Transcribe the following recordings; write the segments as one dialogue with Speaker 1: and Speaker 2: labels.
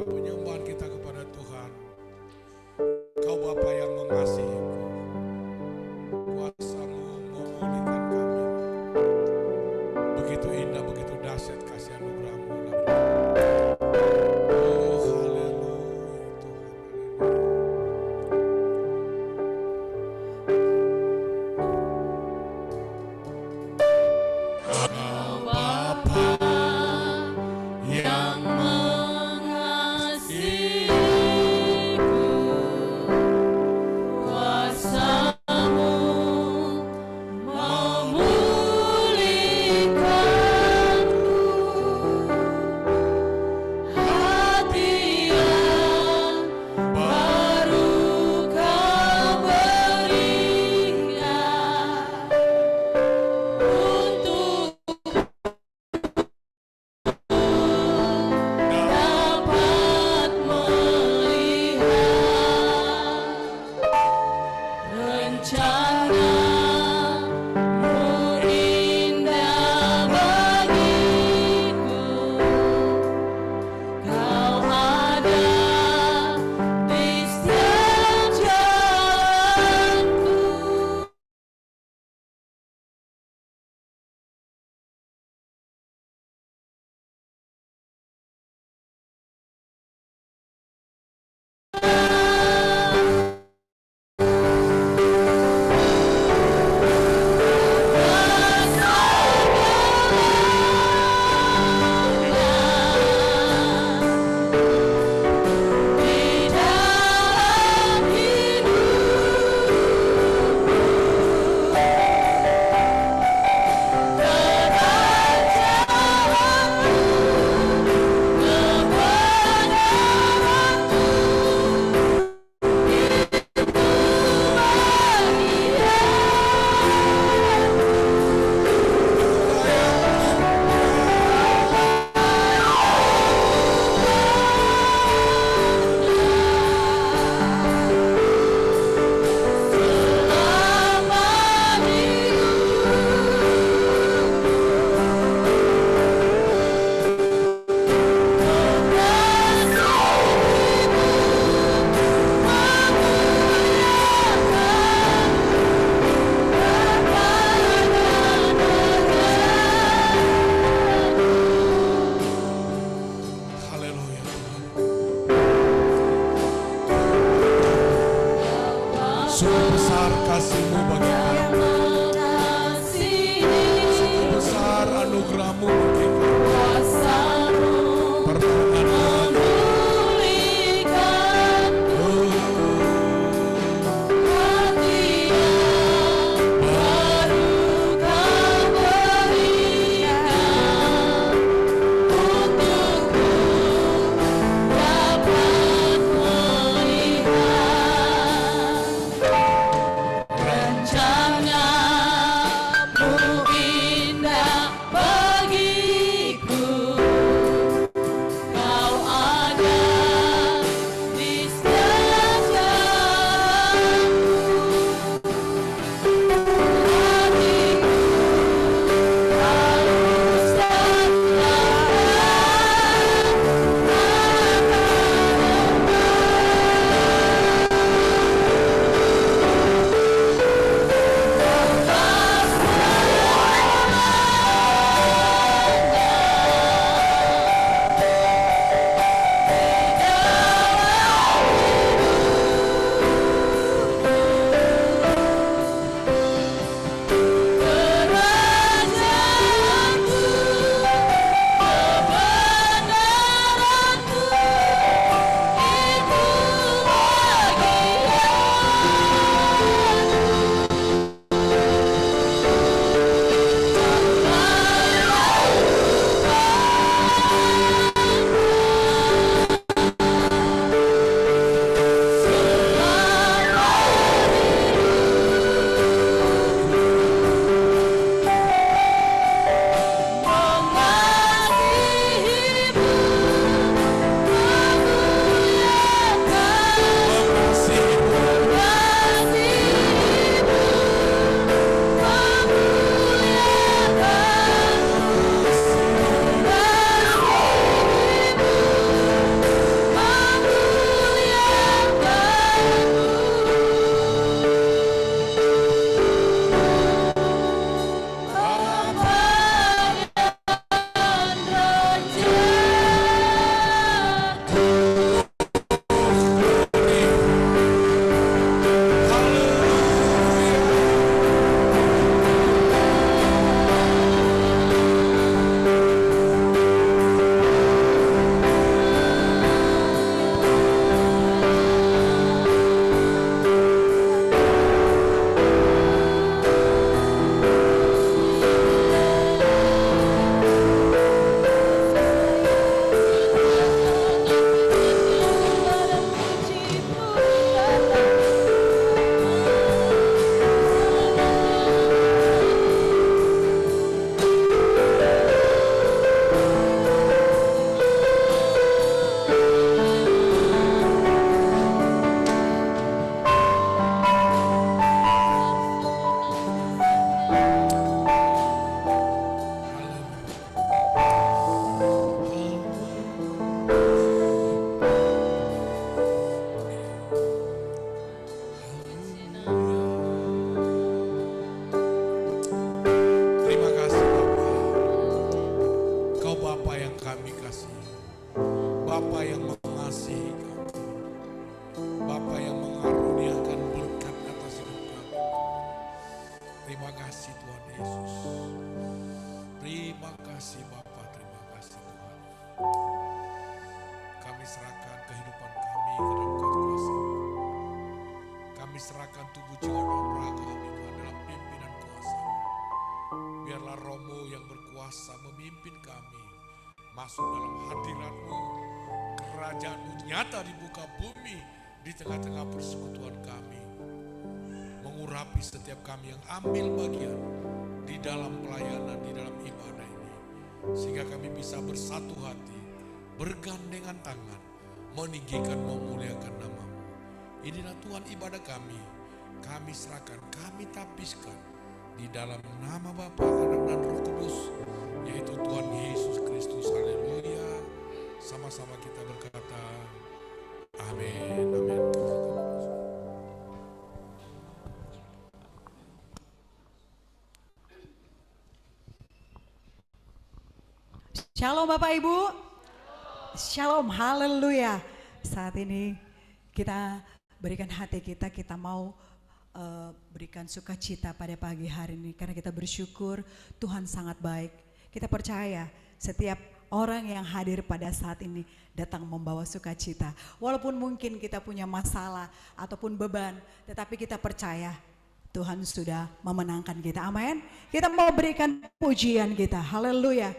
Speaker 1: Penyembahan kita kepada Tuhan. Kau Bapa yang mengasihiku, kuasa-Mu memulihkan kami. Begitu indah, begitu dahsyat kasih anugerah-Mu. Oh haleluya Tuhan, Kau Bapa yang Terima kasih Tuhan Yesus. Terima kasih Bapa, terima kasih Tuhan. Kami serahkan kehidupan kami ke dalam kuasa. Kami serahkan tubuh jiwa dan raga kami Tuhan dalam pimpinan kuasa. Biarlah Roh-Mu yang berkuasa memimpin kami masuk dalam hadirat-Mu. Kerajaan-Mu nyata di muka bumi di tengah-tengah persekutuan kami. Mengurapi setiap kami yang ambil bagian di dalam pelayanan, di dalam ibadah ini. Sehingga kami bisa bersatu hati, bergandengan tangan, meninggikan, memuliakan nama-Mu. Inilah Tuhan ibadah kami. Kami serahkan, kami tapiskan di dalam nama Bapa, Anak dan Roh Kudus, yaitu Tuhan Yesus Kristus. Haleluya. Sama-sama kita berkata, amin, amin.
Speaker 2: Shalom Bapak Ibu. Shalom, haleluya. Saat ini kita berikan hati kita, kita mau berikan sukacita pada pagi hari ini. Karena kita bersyukur Tuhan sangat baik. Kita percaya setiap orang yang hadir pada saat ini datang membawa sukacita. Walaupun mungkin kita punya masalah ataupun beban, tetapi kita percaya Tuhan sudah memenangkan kita. Amin. Kita mau berikan pujian kita. Haleluya.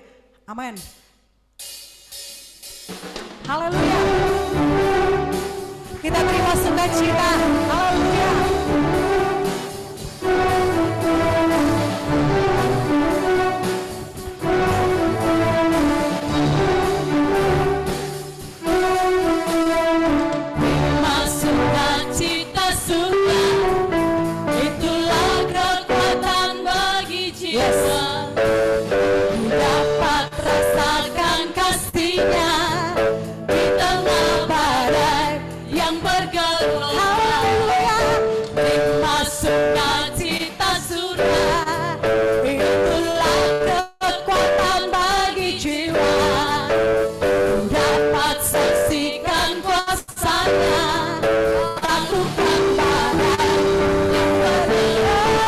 Speaker 2: Amin. Haleluya. Kita terima sukacita. Haleluya.
Speaker 3: Terima sukacita surga, itulah kekuatan bagi jiwa. Dapat rasakan kasih-Nya di tengah badai yang bergelora. Terima sukacita surga, itulah kekuatan bagi jiwa. Dapat saksikan kuasa-Nya, takutkan badai yang bergelora.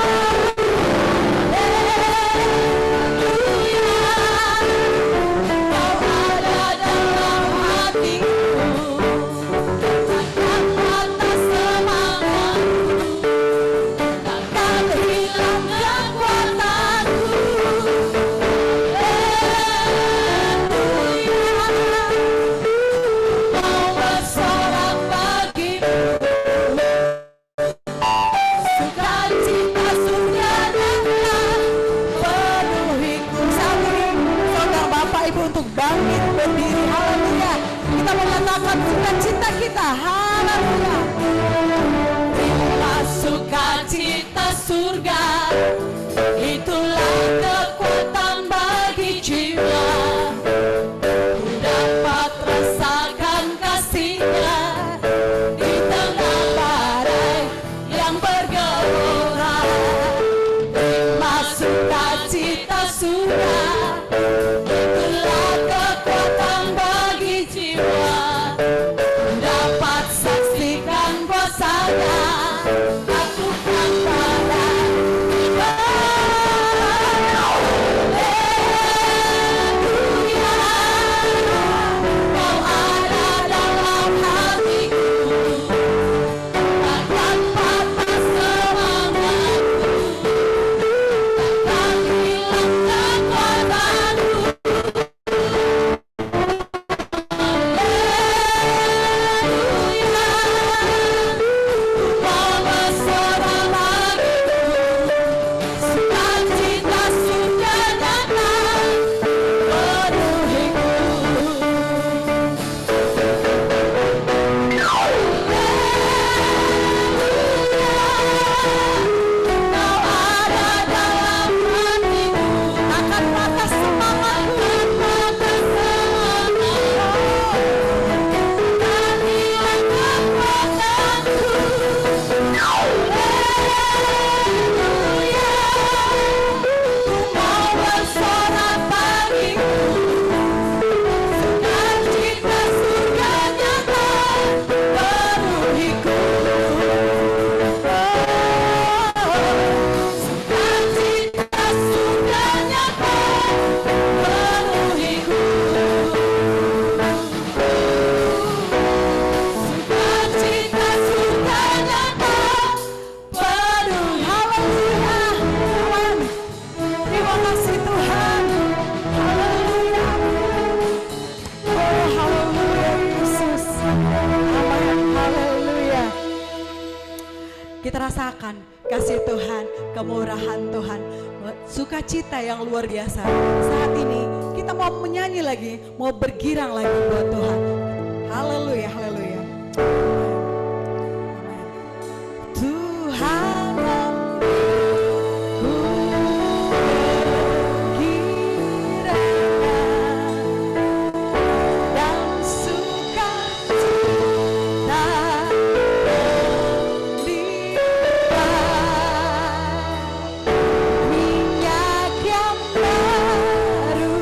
Speaker 2: Bangkit berdiri, haleluya. Kita mengatakan sukacita kita, haleluya.
Speaker 3: Terima sukacita surga, itulah kekuatan bagi jiwa. Dapat rasakan kasih-Nya di tengah badai yang bergelora. Terima sukacita surga, itulah kekuatan bagi jiwa. Dapat saksikan kuasa-Nya, takutkan badai
Speaker 2: rasakan kasih Tuhan, kemurahan Tuhan, sukacita yang luar biasa. Saat ini kita mau menyanyi lagi, mau bergirang lagi buat Tuhan. Haleluya, haleluya. Tuhan yang ku bergirang dan sukacita minyak yang baru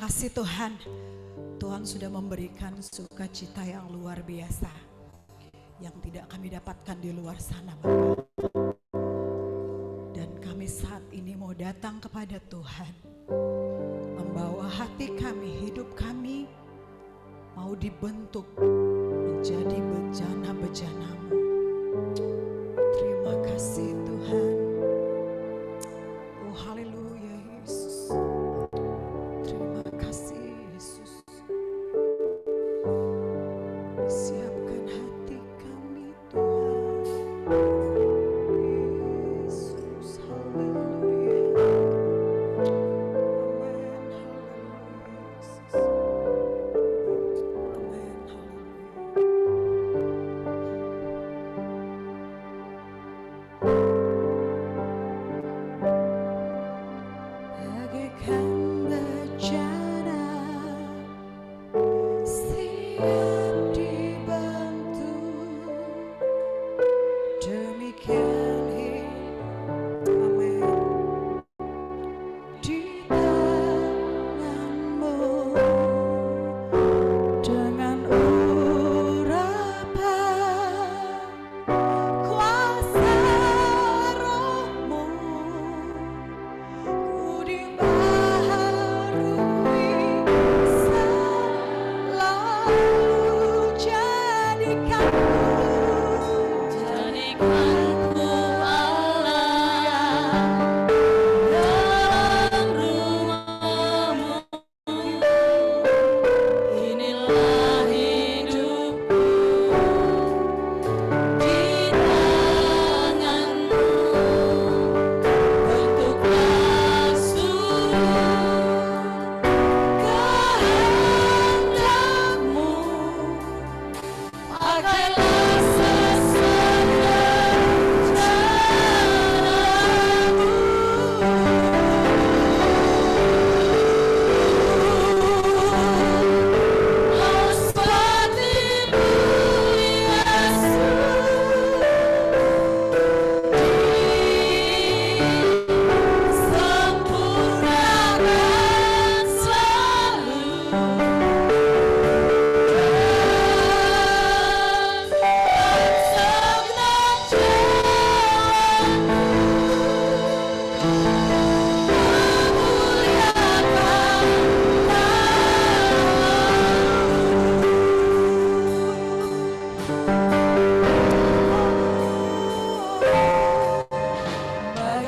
Speaker 2: kasih Tuhan, Tuhan sudah memberikan sukacita yang luar biasa yang tidak kami dapatkan di luar sana, Bapak. Dan kami saat ini mau datang kepada Tuhan, membawa hati kami, hidup kami mau dibentuk menjadi bejana-bejana-Mu. Terima kasih Tuhan. Oh haleluya Yesus. Terima kasih Yesus. Siapkan hati kami Tuhan. Yesus haleluya. Amin haleluya Yesus. Amin haleluya.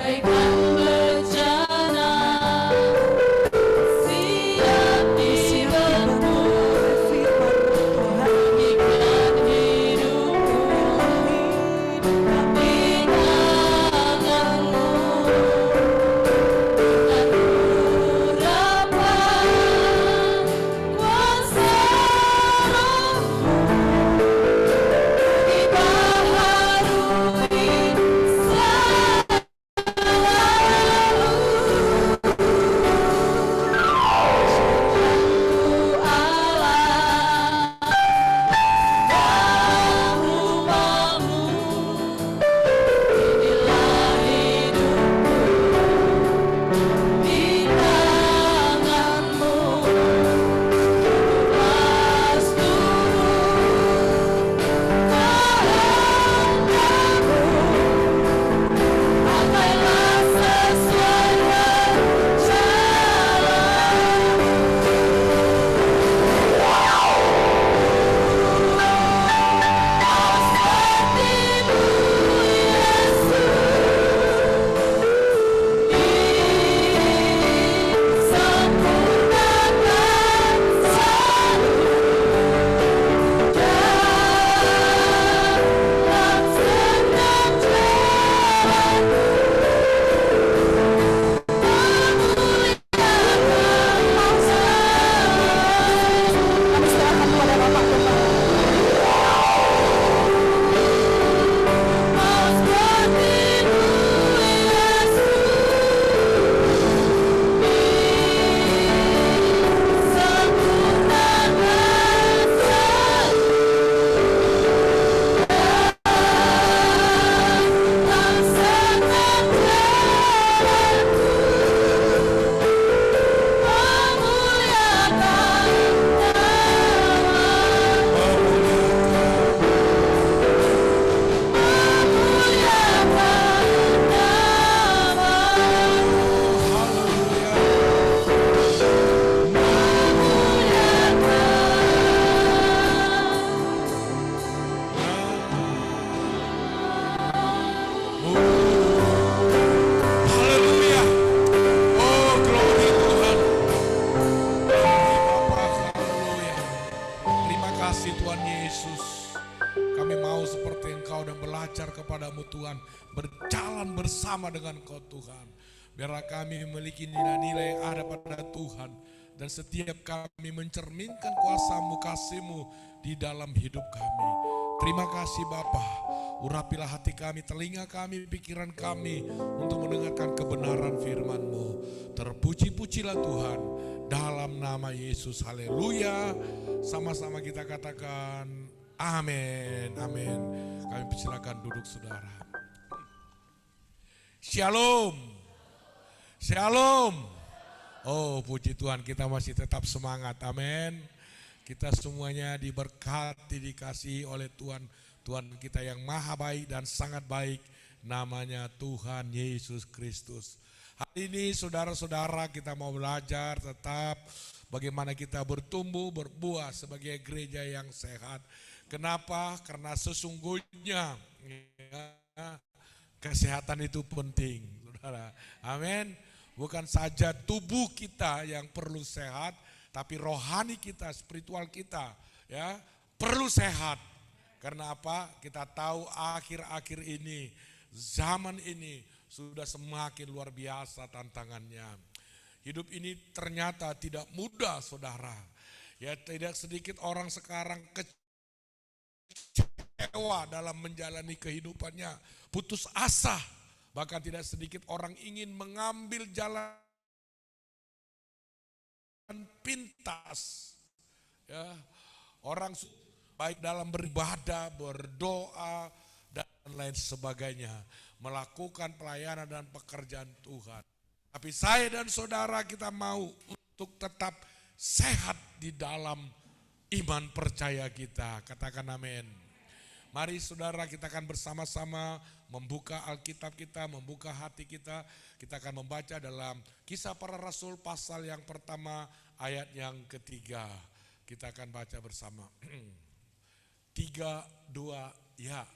Speaker 3: bagaikan bencana, siap dibentuk mengikat hidupku di tanganmu. Dengan urapan kuasa Roh-Mu dibaharui selalu. Allah dalam rumah-Mu, inilah hidupku di tangan-Mu. Lepas turun kehendak-Mu, pakailah sesuai rencana-Mu. Seperti-Mu Yesus, disempurnakan selalu dalam segenap jalanku. Kami serahkan kepada Bapak Tuhan. Mau seperti-Mu Yesus, disempurnakan selalu dalam segenap jalanku. Memuliakan
Speaker 1: Haleluya. Oh, glory Tuhan. Bapa, haleluya. Terima kasih Tuhan Yesus. Kami mau seperti Engkau dan belajar kepadamu Tuhan. Berjalan bersama dengan Engkau Tuhan. Biarlah kami memiliki nilai-nilai yang ada pada Tuhan. Dan setiap kami mencerminkan kuasa-Mu, kasih-Mu di dalam hidup kami. Terima kasih Bapa. Urapilah hati kami, telinga kami, pikiran kami untuk mendengarkan kebenaran firman-Mu. Terpuji-pujilah Tuhan dalam nama Yesus. Haleluya. Sama-sama kita katakan amin. Amin. Kami persilakan duduk saudara. Shalom. Shalom. Oh, puji Tuhan, kita masih tetap semangat. Amin. Kita semuanya diberkati, dikasihi oleh Tuhan. Tuhan kita yang maha baik dan sangat baik. Namanya Tuhan Yesus Kristus. Hari ini saudara-saudara kita mau belajar tetap bagaimana kita bertumbuh, berbuah sebagai gereja yang sehat. Kenapa? Karena sesungguhnya kesehatan itu penting, saudara. Amin. Bukan saja tubuh kita yang perlu sehat, tapi rohani kita, spiritual kita, ya perlu sehat. Karena apa? Kita tahu akhir-akhir ini, zaman ini sudah semakin luar biasa tantangannya. Hidup ini ternyata tidak mudah, saudara. Ya, tidak sedikit orang sekarang kecewa dalam menjalani kehidupannya, putus asa. Bahkan tidak sedikit orang ingin mengambil jalan pintas. Ya, orang baik dalam beribadah, berdoa, dan lain sebagainya. Melakukan pelayanan dan pekerjaan Tuhan. Tapi saya dan saudara kita mau untuk tetap sehat di dalam iman percaya kita. Katakan amin. Mari saudara, kita akan bersama-sama membuka Alkitab kita, membuka hati kita. Kita akan membaca dalam Kisah Para Rasul pasal yang pertama ayat yang ketiga. Kita akan baca bersama. 3, 2, ya.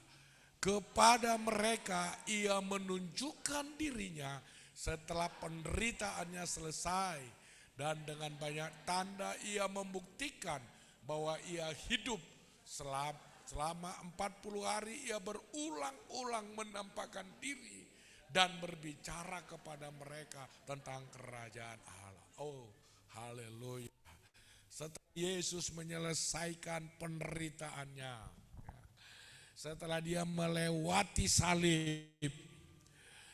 Speaker 1: Kepada mereka ia menunjukkan dirinya setelah penderitaannya selesai. Dan dengan banyak tanda ia membuktikan bahwa ia hidup. Selama 40 hari ia berulang-ulang menampakkan diri dan berbicara kepada mereka tentang kerajaan Allah. Oh, haleluya. Setelah Yesus menyelesaikan penderitaannya, setelah dia melewati salib,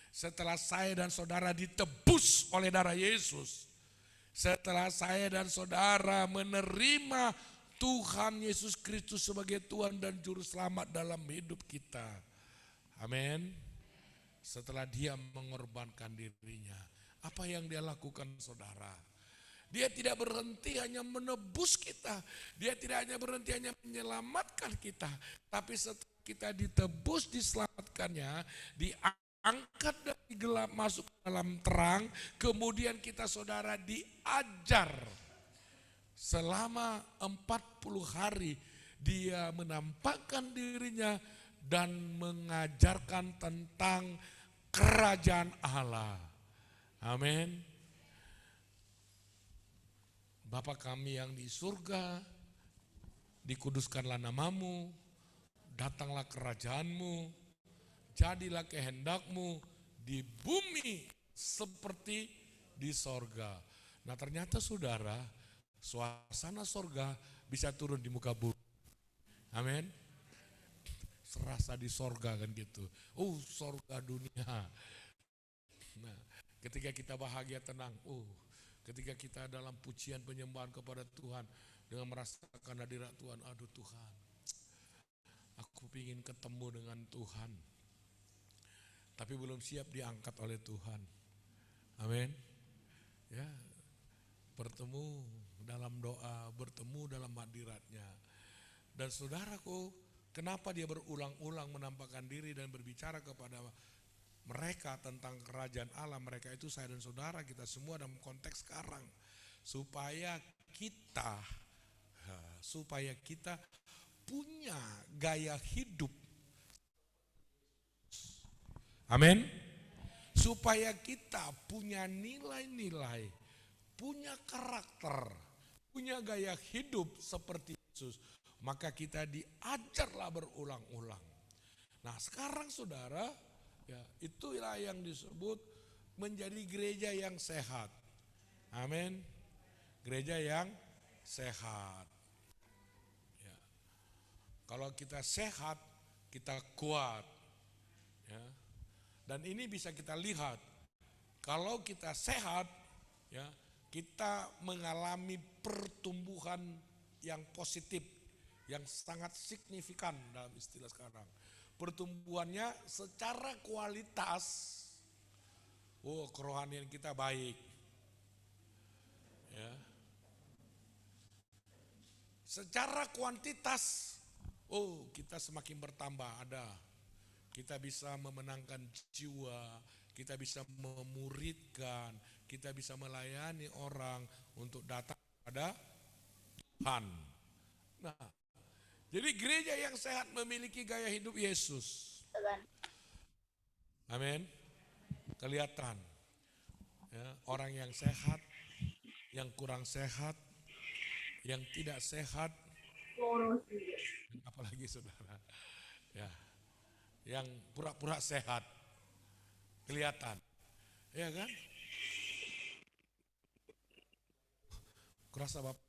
Speaker 1: setelah saya dan saudara ditebus oleh darah Yesus, setelah saya dan saudara menerima Tuhan Yesus Kristus sebagai Tuhan dan Juru Selamat dalam hidup kita. Amin. Setelah dia mengorbankan dirinya, apa yang dia lakukan saudara? Dia tidak berhenti hanya menebus kita. Dia tidak hanya berhenti hanya menyelamatkan kita. Tapi setelah kita ditebus, diselamatkannya, diangkat dari gelap masuk ke dalam terang. Kemudian kita saudara diajar. Selama 40 hari dia menampakkan dirinya dan mengajarkan tentang kerajaan Allah. Amin. Bapa kami yang di surga, dikuduskanlah namamu, datanglah kerajaanmu, jadilah kehendakmu di bumi seperti di sorga. Nah ternyata saudara, suasana sorga bisa turun di muka bumi. Amin. Serasa di sorga kan gitu. Sorga dunia. Nah ketika kita bahagia tenang, ketika kita dalam pujian penyembahan kepada Tuhan dengan merasakan hadirat Tuhan, aduh Tuhan, aku ingin ketemu dengan Tuhan, tapi belum siap diangkat oleh Tuhan. Amin. Ya, bertemu dalam doa, bertemu dalam hadiratnya. Dan saudaraku, kenapa dia berulang-ulang menampakkan diri dan berbicara kepada mereka tentang kerajaan Allah? Mereka itu saya dan saudara, kita semua dalam konteks sekarang. Supaya kita punya gaya hidup. Amin. Supaya kita punya nilai-nilai, punya karakter, punya gaya hidup seperti Yesus. Maka kita diajarlah berulang-ulang. Nah sekarang saudara, ya, itulah yang disebut menjadi gereja yang sehat. Amin. Gereja yang sehat. Ya. Kalau kita sehat, kita kuat. Ya. Dan ini bisa kita lihat. Kalau kita sehat, ya, kita mengalami pertumbuhan yang positif, yang sangat signifikan dalam istilah sekarang. Pertumbuhannya secara kualitas, kerohanian kita baik. Ya. Secara kuantitas, kita semakin bertambah ada. Kita bisa memenangkan jiwa, kita bisa memuridkan, kita bisa melayani orang untuk datang pada Tuhan. Nah, jadi gereja yang sehat memiliki gaya hidup Yesus. Amin. Kelihatan. Ya, orang yang sehat, yang kurang sehat, yang tidak sehat, apalagi saudara, ya, yang pura-pura sehat, kelihatan, ya kan? Kurasa Bapak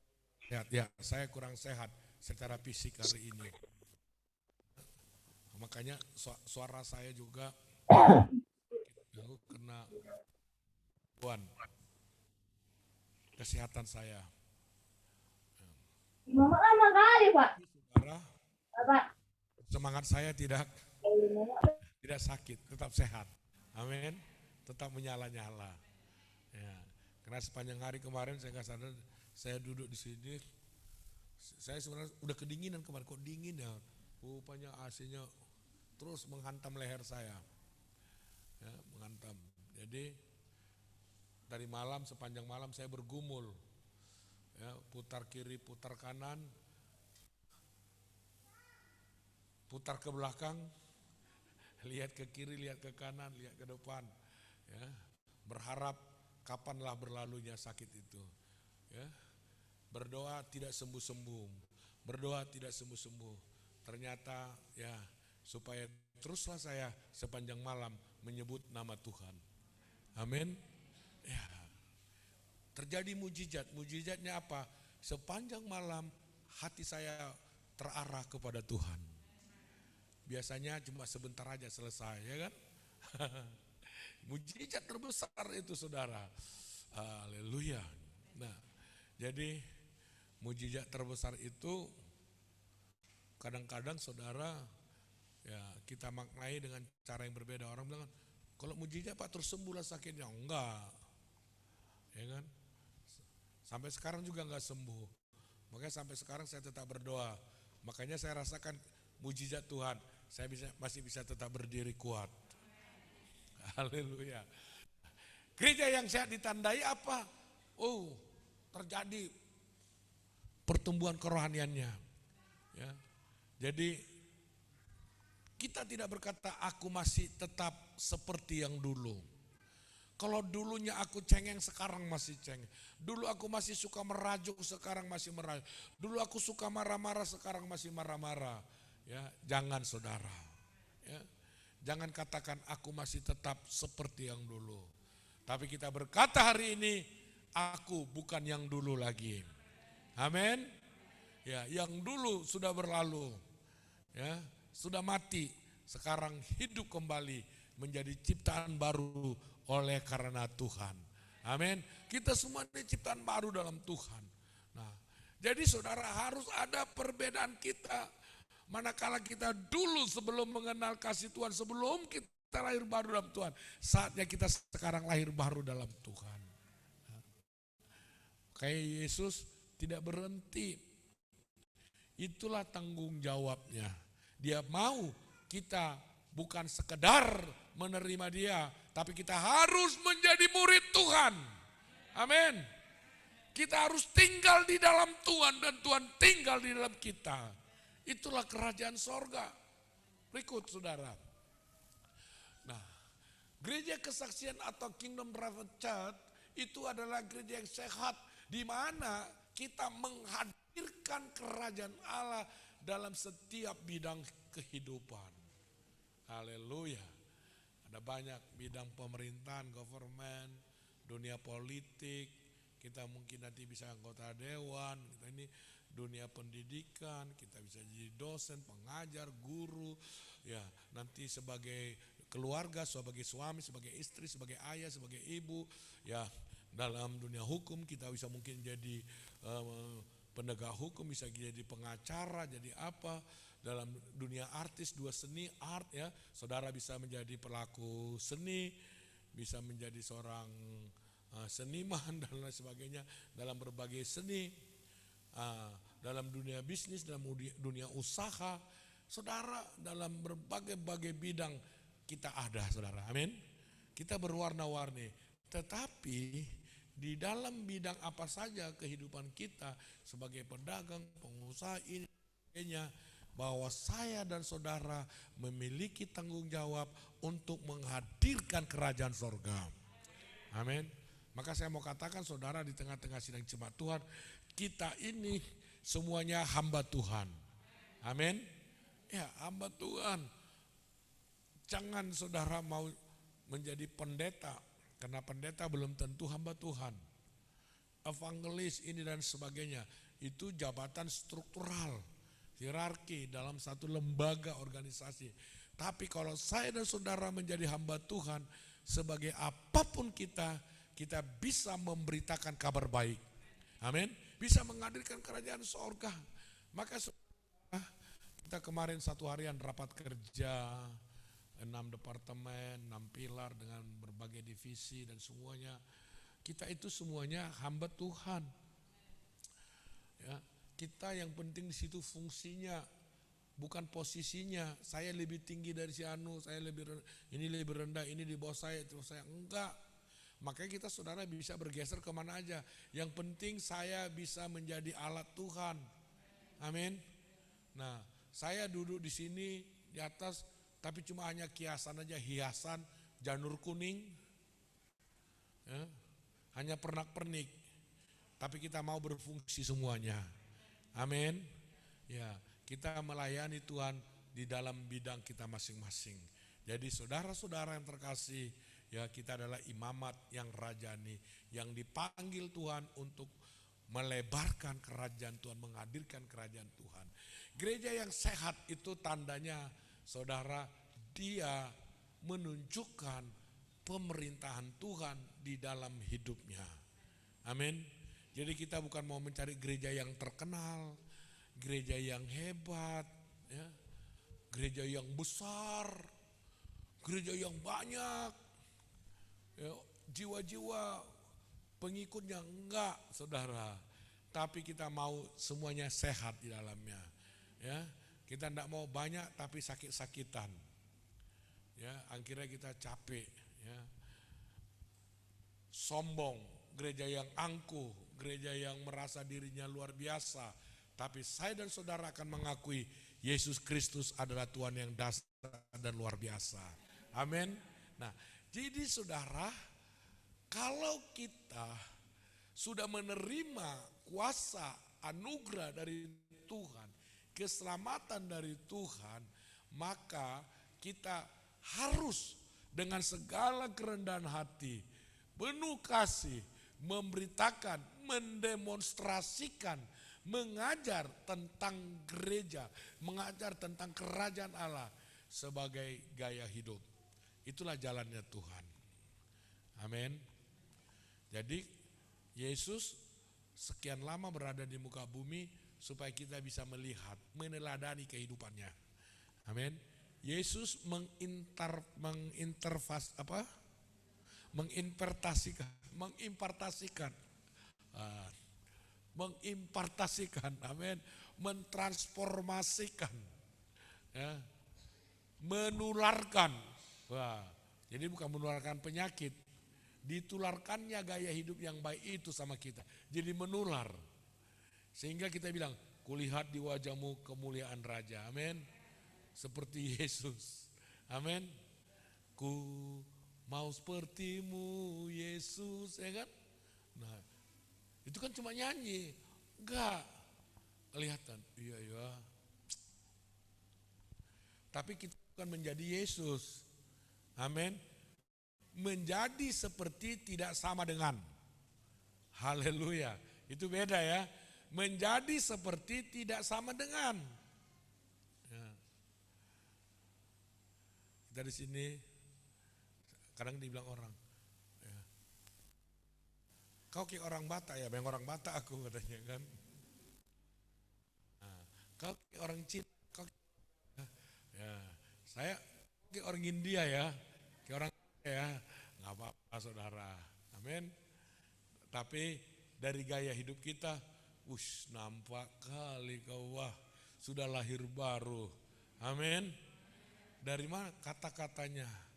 Speaker 1: sehat, ya saya kurang sehat secara fisik hari ini. Makanya suara saya juga kena gangguan kesehatan saya.
Speaker 3: Mama lama kali Pak.
Speaker 1: Saudara,
Speaker 3: Pak.
Speaker 1: semangat saya tidak sakit, tetap sehat. Amin. Tetap menyala-nyala. Ya. Karena sepanjang hari kemarin saya nggak sadar, saya duduk di sini. Saya sebenarnya udah kedinginan kemarin, kok dingin ya. Rupanya AC-nya terus menghantam leher saya. Ya, menghantam. Jadi dari malam, sepanjang malam saya bergumul. Ya, putar kiri, putar kanan, putar ke belakang, lihat ke kiri, lihat ke kanan, lihat ke depan, ya. Berharap kapanlah berlalunya sakit itu, ya. Berdoa tidak sembuh-sembuh, berdoa tidak sembuh-sembuh. Ternyata ya supaya teruslah saya sepanjang malam menyebut nama Tuhan. Amin. Ya. Terjadi mujizat. Mujizatnya apa? Sepanjang malam hati saya terarah kepada Tuhan. Biasanya cuma sebentar aja selesai, ya kan? Mujizat terbesar itu, saudara. Haleluya. Nah, jadi mujizat terbesar itu kadang-kadang saudara ya kita maknai dengan cara yang berbeda. Orang bilang, kalau mujizat Pak terus sembuhlah sakitnya. Enggak, ya kan? Sampai sekarang juga enggak sembuh. Makanya sampai sekarang saya tetap berdoa. Makanya saya rasakan mujizat Tuhan. Saya masih bisa tetap berdiri kuat. Haleluya. Gereja yang sehat ditandai apa? Oh, terjadi pertumbuhan kerohaniannya. Ya. Jadi kita tidak berkata aku masih tetap seperti yang dulu. Kalau dulunya aku cengeng, sekarang masih cengeng. Dulu aku masih suka merajuk, sekarang masih merajuk. Dulu aku suka marah-marah, sekarang masih marah-marah. Ya, jangan saudara. Ya, jangan katakan aku masih tetap seperti yang dulu. Tapi kita berkata hari ini, aku bukan yang dulu lagi. Amin. Ya, yang dulu sudah berlalu. Ya, sudah mati, sekarang hidup kembali menjadi ciptaan baru oleh karena Tuhan. Amin. Kita semua ini ciptaan baru dalam Tuhan. Nah, jadi saudara harus ada perbedaan kita. Manakala kita dulu sebelum mengenal kasih Tuhan, sebelum kita lahir baru dalam Tuhan, saatnya kita sekarang lahir baru dalam Tuhan. Kayak Yesus tidak berhenti. Itulah tanggung jawabnya. Dia mau kita bukan sekedar menerima dia, tapi kita harus menjadi murid Tuhan. Amin. Kita harus tinggal di dalam Tuhan dan Tuhan tinggal di dalam kita. Itulah kerajaan sorga. Berikut saudara. Nah, gereja kesaksian atau Kingdom Private Church itu adalah gereja yang sehat, di mana kita menghadirkan kerajaan Allah dalam setiap bidang kehidupan. Haleluya. Ada banyak bidang pemerintahan, government, dunia politik, kita mungkin nanti bisa anggota dewan, kita ini dunia pendidikan, kita bisa jadi dosen, pengajar, guru, ya nanti sebagai keluarga, sebagai suami, sebagai istri, sebagai ayah, sebagai ibu, ya dalam dunia hukum kita bisa mungkin jadi penegak hukum, bisa jadi pengacara, jadi apa, dalam dunia artis, dua seni, art ya, saudara bisa menjadi pelaku seni, bisa menjadi seorang seniman dan lain sebagainya dalam berbagai seni. Dalam dunia bisnis, dalam dunia usaha, saudara dalam berbagai-bagai bidang kita ada saudara, amin. Kita berwarna-warni, tetapi di dalam bidang apa saja kehidupan kita sebagai pedagang, pengusaha ini sebagainya, bahwa saya dan saudara memiliki tanggung jawab untuk menghadirkan kerajaan sorga, amin. Maka saya mau katakan saudara, di tengah-tengah sidang jemaat Tuhan, kita ini semuanya hamba Tuhan. Amin. Ya, hamba Tuhan. Jangan saudara mau menjadi pendeta, karena pendeta belum tentu hamba Tuhan. Evangelis ini dan sebagainya, itu jabatan struktural, hierarki dalam satu lembaga organisasi. Tapi kalau saya dan saudara menjadi hamba Tuhan, sebagai apapun kita bisa memberitakan kabar baik. Amin. Bisa menghadirkan kerajaan sorga. Maka kita kemarin satu harian rapat kerja, 6 departemen, 6 pilar dengan berbagai divisi dan semuanya. Kita itu semuanya hamba Tuhan. Ya, kita yang penting di situ fungsinya, bukan posisinya. Saya lebih tinggi dari si Anu, saya ini lebih rendah, ini di bawah saya, itu saya enggak. Makanya kita saudara bisa bergeser kemana aja. Yang penting saya bisa menjadi alat Tuhan. Amin. Nah, saya duduk di sini di atas, tapi cuma hanya kiasan aja, hiasan, janur kuning, ya, hanya pernak-pernik. Tapi kita mau berfungsi semuanya. Amin. Ya, kita melayani Tuhan di dalam bidang kita masing-masing. Jadi saudara-saudara yang terkasih, ya kita adalah imamat yang rajani, yang dipanggil Tuhan untuk melebarkan kerajaan Tuhan, menghadirkan kerajaan Tuhan. Gereja yang sehat itu tandanya, saudara, dia menunjukkan pemerintahan Tuhan di dalam hidupnya. Amin. Jadi kita bukan mau mencari gereja yang terkenal, gereja yang hebat, ya, gereja yang besar, gereja yang banyak, ya, jiwa-jiwa pengikutnya enggak, saudara. Tapi kita mau semuanya sehat di dalamnya. Ya, kita enggak mau banyak tapi sakit-sakitan. Ya, akhirnya kita capek. Ya, sombong, gereja yang angkuh, gereja yang merasa dirinya luar biasa. Tapi saya dan saudara akan mengakui Yesus Kristus adalah Tuhan yang dasar dan luar biasa. Amin. Nah, jadi saudara, kalau kita sudah menerima kuasa anugerah dari Tuhan, keselamatan dari Tuhan, maka kita harus dengan segala kerendahan hati, penuh kasih, memberitakan, mendemonstrasikan, mengajar tentang gereja, mengajar tentang kerajaan Allah sebagai gaya hidup. Itulah jalannya Tuhan. Amin. Jadi Yesus sekian lama berada di muka bumi supaya kita bisa melihat, meneladani kehidupannya. Amin. Yesus mengimpartasikan, amin, mentransformasikan, ya, menularkan. Wah, jadi bukan menularkan penyakit, ditularkannya gaya hidup yang baik itu sama kita. Jadi menular, sehingga kita bilang, kulihat di wajahmu kemuliaan Raja, amin, seperti Yesus, amin. Ku mau sepertimu Yesus, ya kan? Nah, itu kan cuma nyanyi, enggak kelihatan. Iya ya. Tapi kita bukan menjadi Yesus. Amin. Menjadi seperti tidak sama dengan. Haleluya. Itu beda ya. Menjadi seperti tidak sama dengan. Ya. Kita di sini kadang dibilang orang, ya, kau kayak orang Batak ya, memang orang Batak aku katanya kan. Nah, kau kayak orang Cina, kau, ya, saya kayak orang India ya, kayak orang ya, nggak apa-apa saudara, amin. Tapi dari gaya hidup kita, nampak kali kau, wah sudah lahir baru, amin. Dari mana kata-katanya?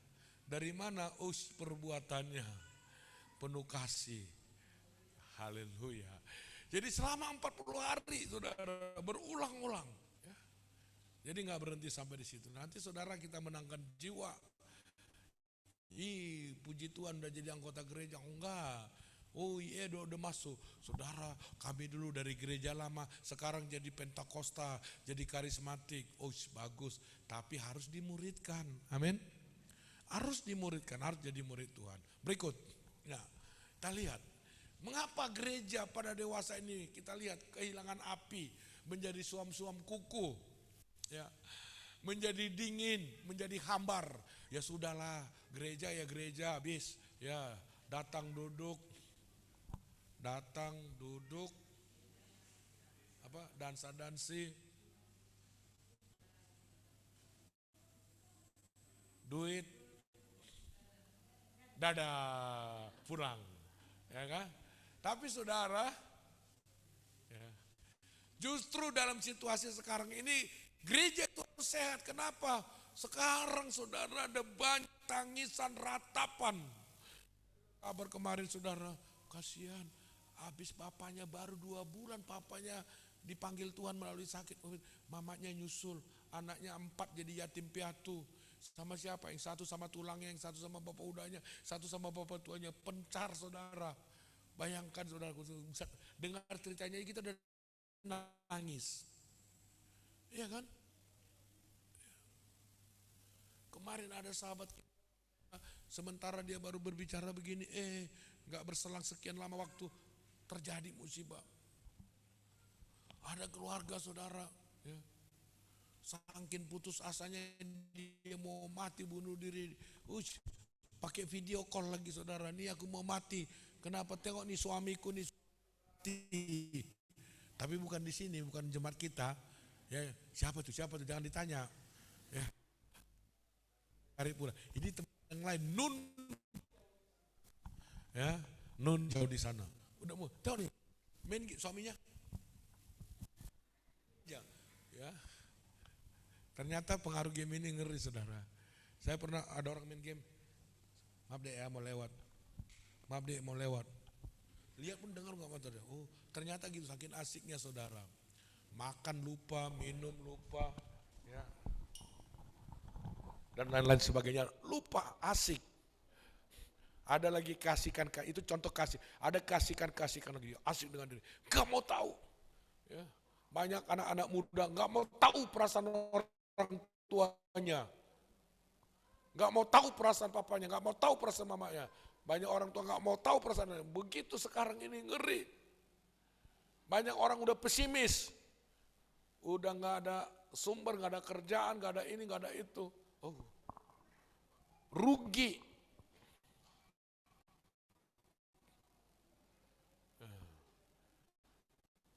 Speaker 1: Dari mana perbuatannya? Penuh kasih. Haleluya. Jadi selama 40 hari saudara berulang-ulang. Ya. Jadi gak berhenti sampai di situ. Nanti saudara kita menangkan jiwa. Puji Tuhan udah jadi anggota gereja. Enggak. Oh iya udah masuk. Saudara kami dulu dari gereja lama sekarang jadi Pentakosta, jadi karismatik. Bagus. Tapi harus dimuridkan. Amin. Harus dimuridkan, harus jadi murid Tuhan. Berikut, ya, kita lihat. Mengapa gereja pada dewasa ini kita lihat kehilangan api, menjadi suam-suam kuku, ya, menjadi dingin, menjadi hambar. Ya sudahlah, gereja ya gereja, habis, ya datang duduk, dansa-dansi, duit, dadah, pulang, ya kan? Tapi saudara, ya, justru dalam situasi sekarang ini gereja itu harus sehat. Kenapa? Sekarang saudara ada banyak tangisan, ratapan. Kabar kemarin saudara, kasihan, habis papanya baru 2 bulan, papanya dipanggil Tuhan melalui sakit, mamanya nyusul, anaknya 4 jadi yatim piatu. Sama siapa? Yang satu sama tulangnya, yang satu sama bapak udahnya, satu sama bapak tuanya. Pencar saudara. Bayangkan saudara, dengar ceritanya kita udah nangis. Iya kan? Kemarin ada sahabat kita, sementara dia baru berbicara begini, gak berselang sekian lama waktu terjadi musibah. Ada keluarga saudara, ya, saking putus asanya dia mau mati bunuh diri. Pakai video call lagi saudara, nih aku mau mati. Kenapa? Tengok nih suamiku nih mati. Tapi bukan di sini, bukan jemaat kita. Ya, siapa tuh? Jangan ditanya. Ya. Cari pula. Ini tempat yang lain, Nun. Ya, Nun jauh di sana. Udah mau, tahu nih, main suaminya. Ya. Ternyata pengaruh game ini ngeri saudara. Saya pernah ada orang main game. Maaf deh ya mau lewat. Lihat pun dengar nggak motor. Oh ternyata gitu saking asiknya saudara. Makan lupa, minum lupa, ya. Dan lain-lain sebagainya lupa, asik. Ada lagi kasihkan, itu contoh kasih. Ada kasihkan lagi, asik dengan diri. Gak mau tahu. Ya. Banyak anak-anak muda gak mau tahu perasaan orang tuanya. Gak mau tahu perasaan papanya, gak mau tahu perasaan mamanya. Banyak orang tua gak mau tahu perasaan. Begitu sekarang ini ngeri. Banyak orang udah pesimis. Udah gak ada sumber, gak ada kerjaan, gak ada ini, gak ada itu. Oh, rugi.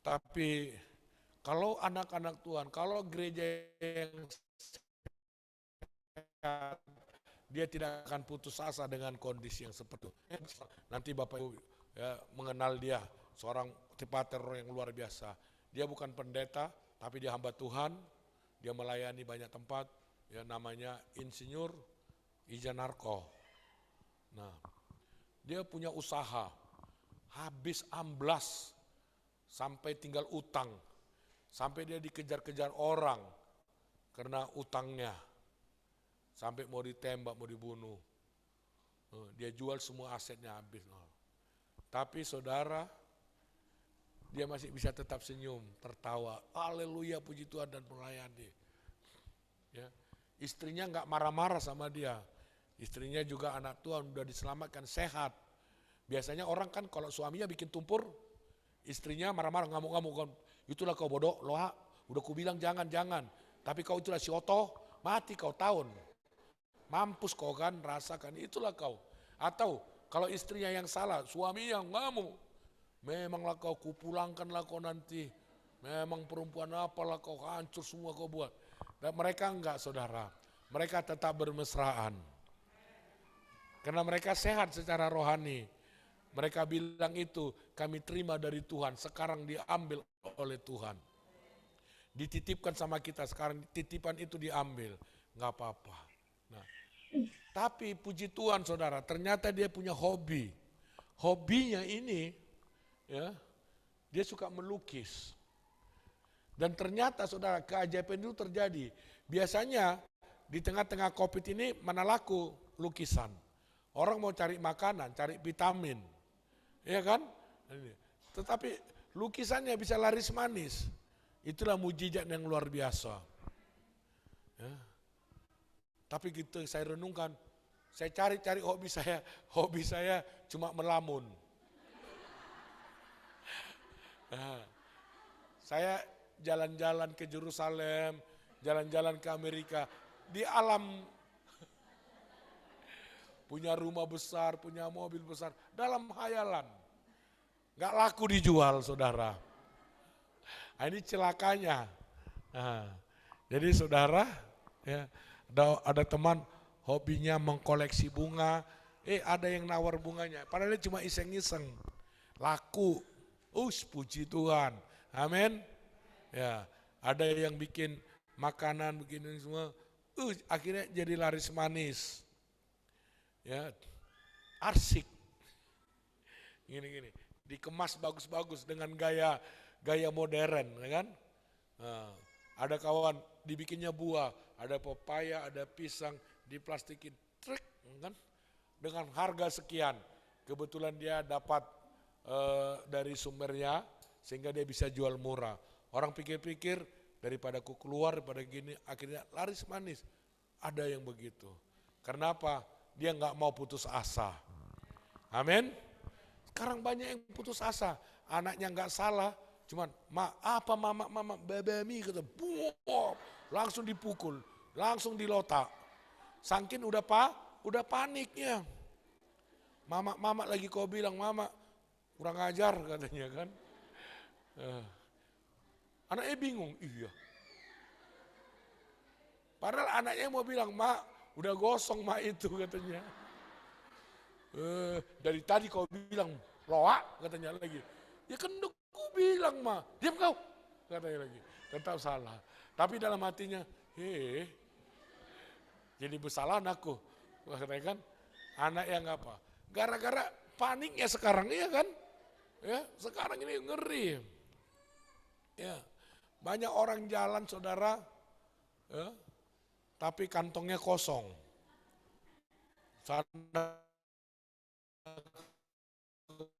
Speaker 1: Tapi kalau anak-anak Tuhan, kalau gereja yang sehat, dia tidak akan putus asa dengan kondisi yang seperti itu. Nanti Bapak Ibu ya, mengenal dia, seorang tipater yang luar biasa. Dia bukan pendeta, tapi dia hamba Tuhan. Dia melayani banyak tempat. Ya, namanya Insinyur Ijanarko. Nah, dia punya usaha, habis amblas, sampai tinggal utang. Sampai dia dikejar-kejar orang karena utangnya. Sampai mau ditembak, mau dibunuh. Dia jual semua asetnya habis. Tapi saudara, dia masih bisa tetap senyum, tertawa. Haleluya, puji Tuhan dan melayani. Ya. Istrinya nggak marah-marah sama dia. Istrinya juga anak Tuhan, udah diselamatkan, sehat. Biasanya orang kan kalau suaminya bikin tumpur, istrinya marah-marah, ngamuk-ngamuk. Itulah kau bodoh, loh, udah ku bilang jangan. Tapi kau itulah si otoh, mati kau tahun. Mampus kau kan, rasakan, itulah kau. Atau kalau istrinya yang salah, suaminya ngamuk. Memanglah kau, kupulangkanlah kau nanti. Memang perempuan apalah kau, hancur semua kau buat. Dan mereka enggak saudara, mereka tetap bermesraan. Karena mereka sehat secara rohani. Mereka bilang itu kami terima dari Tuhan, sekarang diambil oleh Tuhan. Dititipkan sama kita, sekarang titipan itu diambil, nggak apa-apa. Nah, tapi puji Tuhan saudara, ternyata dia punya hobi. Hobinya ini, ya, dia suka melukis. Dan ternyata saudara, keajaiban itu terjadi. Biasanya di tengah-tengah COVID ini mana laku lukisan. Orang mau cari makanan, cari vitamin. Iya kan? Tetapi lukisannya bisa laris manis. Itulah mujizat yang luar biasa. Ya. Tapi gitu saya renungkan, saya cari hobi saya cuma melamun. Nah, saya jalan-jalan ke Yerusalem, jalan-jalan ke Amerika, di alam punya rumah besar, punya mobil besar, dalam hayalan. Gak laku dijual saudara. Nah, ini celakanya. Nah, jadi saudara, ya, ada teman hobinya mengkoleksi bunga, ada yang nawar bunganya, padahal dia cuma iseng-iseng. Laku, puji Tuhan, amin. Ya, ada yang bikin makanan begini semua, akhirnya jadi laris manis. Ya, arsik, gini, dikemas bagus-bagus dengan gaya modern, ya kan? Nah, ada kawan dibikinnya buah, ada pepaya, ada pisang, diplastikin, trek, kan? Dengan harga sekian. Kebetulan dia dapat dari sumbernya, sehingga dia bisa jual murah. Orang pikir-pikir, daripada aku keluar, daripada gini, akhirnya laris manis. Ada yang begitu. Kenapa? Dia nggak mau putus asa. Amin. Sekarang banyak yang putus asa. Anaknya nggak salah, cuman mama babami kata, buop, langsung dipukul, langsung dilotak. Sangkin udah paniknya. Mama lagi kau bilang, mama kurang ajar katanya kan. Anaknya bingung, iya. Padahal anaknya mau bilang, mak udah gosong mak itu katanya. Dari tadi kau bilang loak katanya lagi. Ya kan aku bilang mah, diam kau katanya lagi. Tetap salah. Tapi dalam hatinya, jadi bersalah anakku. Katanya kan, anak yang apa? Gara-gara paniknya sekarang, iya kan? Ya, sekarang ini ngeri. Ya, banyak orang jalan saudara, ya, tapi kantongnya kosong. Sana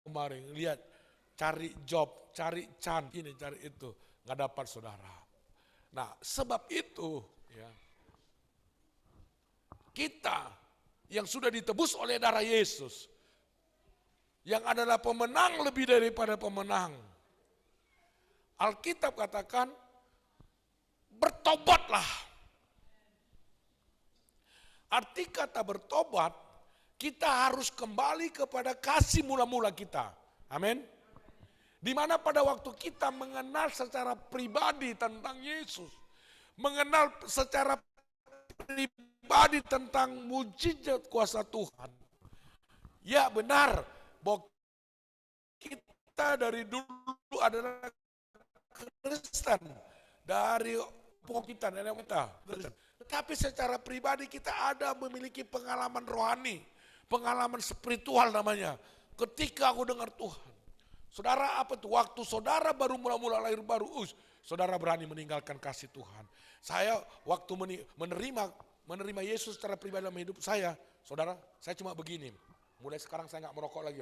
Speaker 1: kemarin lihat, cari job, cari ini, cari itu, nggak dapat saudara. Nah, sebab itu, ya, kita yang sudah ditebus oleh darah Yesus, yang adalah pemenang lebih daripada pemenang. Alkitab katakan, bertobatlah. Arti kata bertobat, kita harus kembali kepada kasih mula-mula kita. Amin. Di mana pada waktu kita mengenal secara pribadi tentang Yesus, mengenal secara pribadi tentang mujizat kuasa Tuhan. Ya benar, bahwa kita dari dulu adalah Kristen, dari pokok kita, nenek kita. Tapi secara pribadi kita ada memiliki pengalaman rohani, pengalaman spiritual namanya. Ketika aku dengar Tuhan, saudara apa itu? Waktu saudara baru mula-mula lahir baru, saudara berani meninggalkan kasih Tuhan. Saya waktu menerima Yesus secara pribadi dalam hidup saya, saudara, saya cuma begini. Mulai sekarang saya nggak merokok lagi.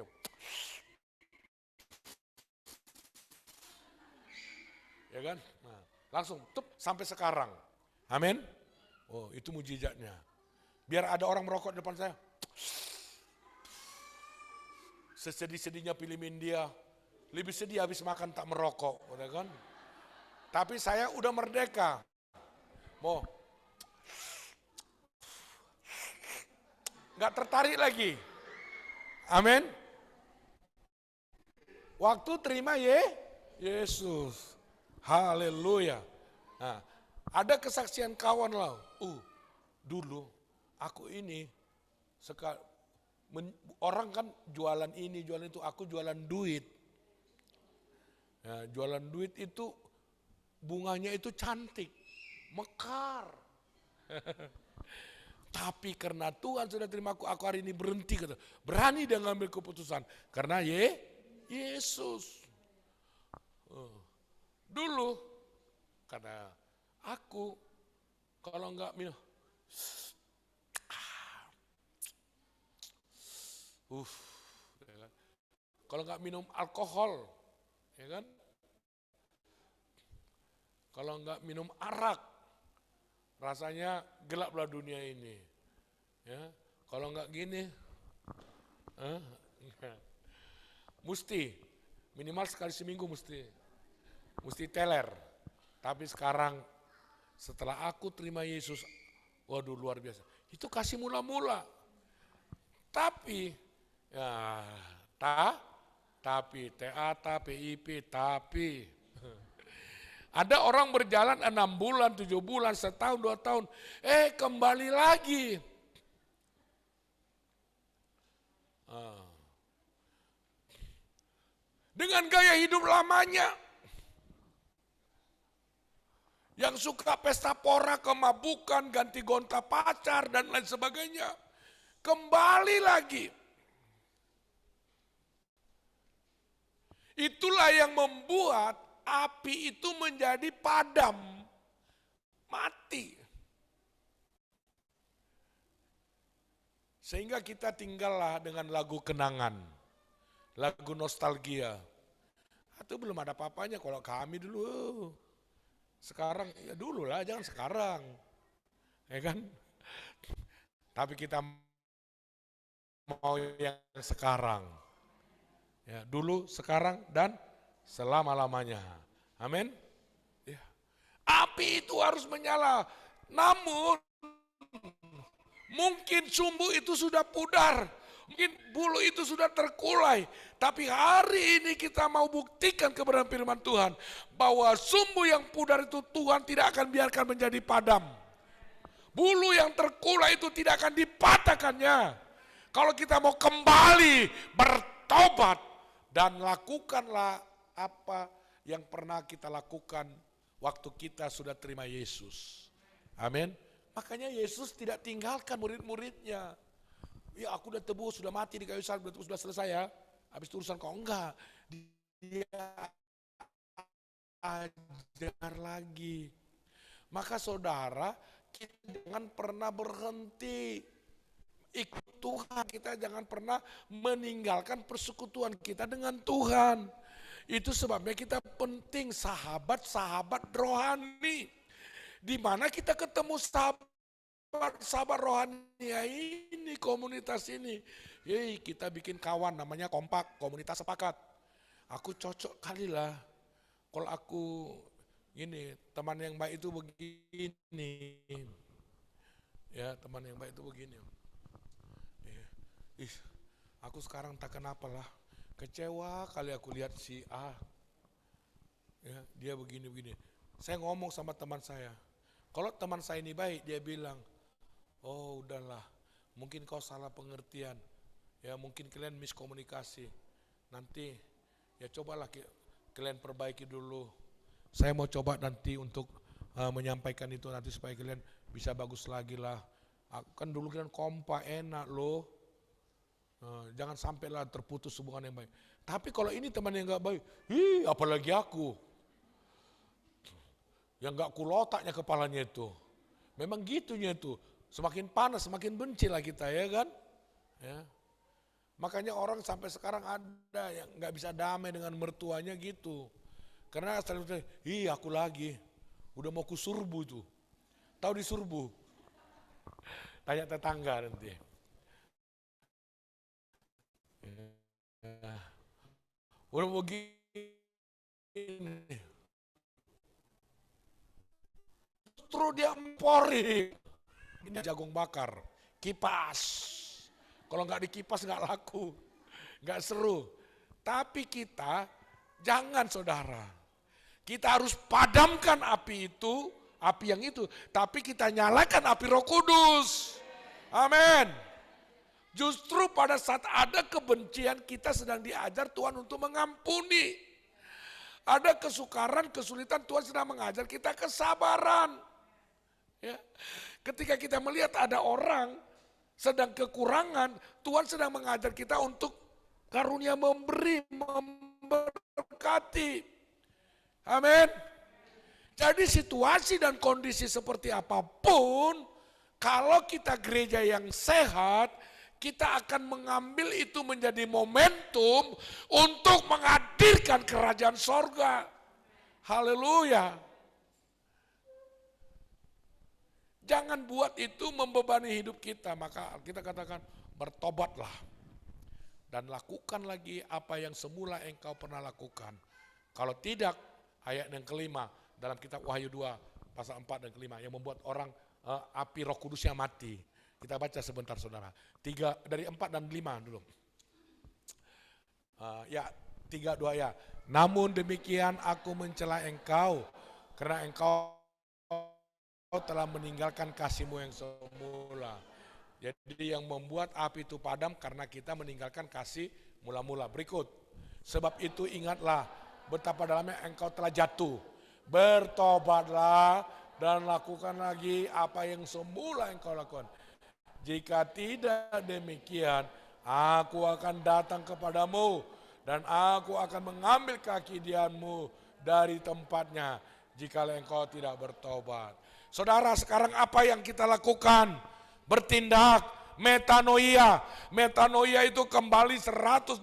Speaker 1: Ya kan? Nah, langsung sampai sekarang. Amin. Oh, itu mujizatnya. Biar ada orang merokok di depan saya. Sesedih-sedihnya Pilimin dia, lebih sedih habis makan tak merokok, udah kan? Tapi saya udah merdeka. Mau nggak tertarik lagi. Amin. Waktu terima Yesus. Haleluya. Nah, ada kesaksian kawan lah. Dulu aku ini orang kan jualan ini, jualan itu, aku jualan duit. Ya, jualan duit itu bunganya itu cantik, mekar. Tapi karena Tuhan sudah terima aku hari ini berhenti, berani dia ngambil keputusan. Karena Yesus. Dulu, karena aku kalau enggak minum, kalau enggak minum alkohol, ya kan? Kalau enggak minum arak, rasanya gelaplah dunia ini. Ya, kalau enggak gini, mesti minimal sekali seminggu mesti teler. Tapi sekarang setelah aku terima Yesus, waduh luar biasa. Itu kasih mula-mula. Tapi ya tapi ada orang berjalan 6 bulan, 7 bulan, setahun, 2 tahun, kembali lagi. Dengan gaya hidup lamanya. Yang suka pesta pora, kemabukan, ganti gonta pacar, dan lain sebagainya. Kembali lagi. Itulah yang membuat api itu menjadi padam, mati. Sehingga kita tinggallah dengan lagu kenangan, lagu nostalgia. Itu belum ada apa-apanya kalau kami dulu. Sekarang, ya dulu lah, jangan sekarang. Ya kan? Tapi kita mau yang sekarang. Ya, dulu, sekarang, dan selama-lamanya. Amin. Ya. Api itu harus menyala. Namun, mungkin sumbu itu sudah pudar. Mungkin bulu itu sudah terkulai. Tapi hari ini kita mau buktikan kebenaran firman Tuhan. Bahwa sumbu yang pudar itu Tuhan tidak akan biarkan menjadi padam. Bulu yang terkulai itu tidak akan dipatahkannya. Kalau kita mau kembali bertobat. Dan lakukanlah apa yang pernah kita lakukan waktu kita sudah terima Yesus. Amin. Makanya Yesus tidak tinggalkan murid-muridnya. Ya aku udah tebus, sudah mati di kayu salib, sudah selesai ya. Habis itu urusan kau enggak. Dia ajar lagi. Maka saudara, kita jangan pernah berhenti. Ikut Tuhan, kita jangan pernah meninggalkan persekutuan kita dengan Tuhan. Itu sebabnya kita penting sahabat-sahabat rohani. Di mana kita ketemu sahabat rohani ini, komunitas ini. Yeay, kita bikin kawan namanya kompak, komunitas sepakat. Aku cocok kali lah. Kalau aku gini, teman yang baik itu begini. Ya, teman yang baik itu begini. Aku sekarang tak kenapa lah. Kecewa kali aku lihat si A. Ya, dia begini-begini. Saya ngomong sama teman saya. Kalau teman saya ini baik, dia bilang, oh udahlah, mungkin kau salah pengertian. Ya mungkin kalian miskomunikasi. Nanti ya cobalah kalian perbaiki dulu. Saya mau coba nanti untuk menyampaikan itu nanti supaya kalian bisa bagus lagi lah. Kan dulu kalian kompak enak loh. Jangan sampailah terputus hubungan yang baik. Tapi kalau ini teman yang gak baik, apalagi aku. Yang gak kulotaknya kepalanya itu. Memang gitunya itu. Semakin panas, semakin benci lah kita ya kan. Ya. Makanya orang sampai sekarang ada yang gak bisa damai dengan mertuanya gitu. Karena selalu aku lagi. Udah mau kusurbu tuh. Tahu disurbu? Tanya tetangga nanti. Udah mau gini. Terus dia empori. Ini jagung bakar, kipas. Kalau nggak dikipas nggak laku, nggak seru. Tapi kita jangan saudara. Kita harus padamkan api itu, api yang itu. Tapi kita nyalakan api Roh Kudus. Amin. Justru pada saat ada kebencian kita sedang diajar Tuhan untuk mengampuni. Ada kesukaran, kesulitan Tuhan sedang mengajar kita kesabaran. Ya. Ketika kita melihat ada orang sedang kekurangan, Tuhan sedang mengajar kita untuk karunia memberi, memberkati. Amin. Jadi situasi dan kondisi seperti apapun, kalau kita gereja yang sehat, kita akan mengambil itu menjadi momentum untuk menghadirkan kerajaan sorga. Haleluya. Jangan buat itu membebani hidup kita. Maka kita katakan bertobatlah. Dan lakukan lagi apa yang semula engkau pernah lakukan. Kalau tidak, ayat yang kelima dalam kitab Wahyu 2 pasal 4 dan kelima yang membuat orang api Roh Kudusnya mati. Kita baca sebentar saudara. 3 dari 4 dan 5 dulu. 3, 2 ya. Namun demikian aku mencela engkau karena engkau telah meninggalkan kasihmu yang semula. Jadi yang membuat api itu padam karena kita meninggalkan kasih mula-mula. Berikut. Sebab itu ingatlah betapa dalamnya engkau telah jatuh. Bertobatlah dan lakukan lagi apa yang semula engkau lakukan. Jika tidak demikian, aku akan datang kepadamu dan aku akan mengambil kaki dianmu dari tempatnya jika engkau tidak bertobat. Saudara, sekarang apa yang kita lakukan? Bertindak metanoia. Metanoia itu kembali 180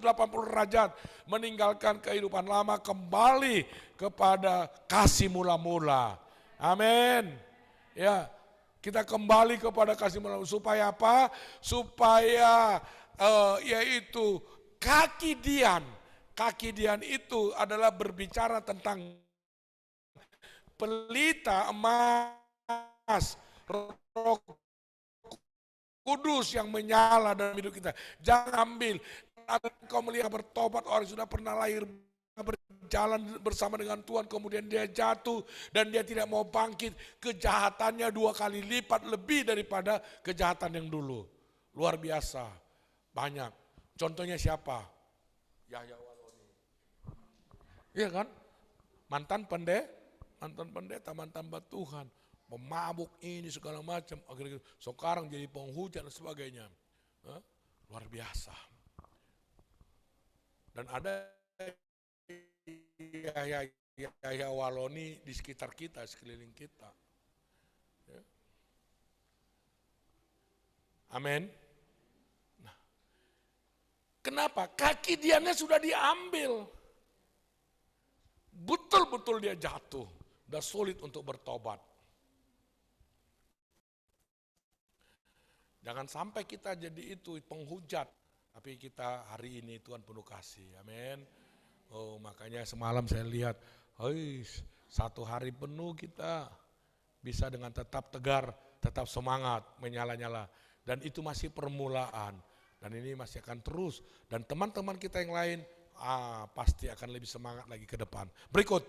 Speaker 1: derajat, meninggalkan kehidupan lama, kembali kepada kasih mula-mula. Amin. Ya, kita kembali kepada kasih mula-mula supaya apa? Supaya yaitu kaki Dian. Kaki Dian itu adalah berbicara tentang pelita emas, Roh Kudus yang menyala dalam hidup kita. Jangan ambil. Kau melihat bertobat orang sudah pernah lahir berjalan bersama dengan Tuhan, kemudian dia jatuh dan dia tidak mau bangkit. Kejahatannya 2 kali lipat lebih daripada kejahatan yang dulu. Luar biasa. Banyak. Contohnya siapa? Yahya Waloni. Iya kan? Mantan pendeta, mantan Tuhan. Memabuk ini segala macam. Akhirnya sekarang jadi penghujat dan sebagainya. Luar biasa. Dan ada Yahya Waloni di sekitar kita, sekeliling kita. Ya. Amin. Nah, kenapa? Kaki Diannya sudah diambil. Betul-betul dia jatuh. Udah sulit untuk bertobat. Jangan sampai kita jadi itu penghujat. Tapi kita hari ini Tuhan penuh kasih. Amin. Oh, makanya semalam saya lihat, 1 hari penuh kita bisa dengan tetap tegar, tetap semangat, menyala-nyala. Dan itu masih permulaan. Dan ini masih akan terus. Dan teman-teman kita yang lain, pasti akan lebih semangat lagi ke depan. Berikut.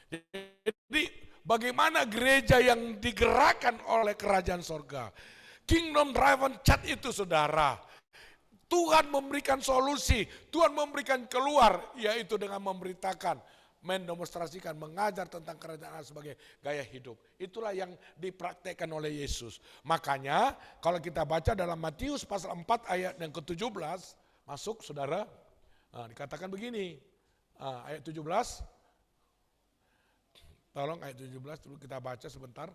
Speaker 1: Jadi bagaimana gereja yang digerakkan oleh kerajaan sorga. Kingdom driven church itu saudara. Tuhan memberikan solusi, Tuhan memberikan keluar, yaitu dengan memberitakan, mendemonstrasikan, mengajar tentang kerajaan Allah sebagai gaya hidup. Itulah yang dipraktekkan oleh Yesus. Makanya kalau kita baca dalam Matius pasal 4 ayat yang ke-17, masuk saudara, dikatakan begini, ayat 17, tolong ayat 17 dulu kita baca sebentar.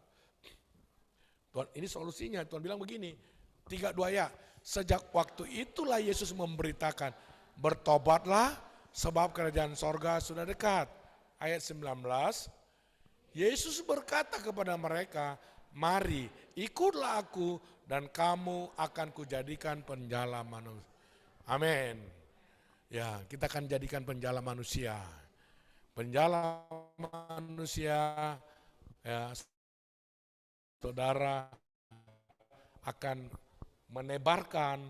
Speaker 1: Tuhan, ini solusinya, Tuhan bilang begini, 3-2 ayat. Sejak waktu itulah Yesus memberitakan, bertobatlah sebab kerajaan sorga sudah dekat. Ayat 19, Yesus berkata kepada mereka, mari ikutlah aku dan kamu akan kujadikan penjala manusia. Amin. Ya, kita akan jadikan penjala manusia. Penjala manusia, ya, saudara akan menebarkan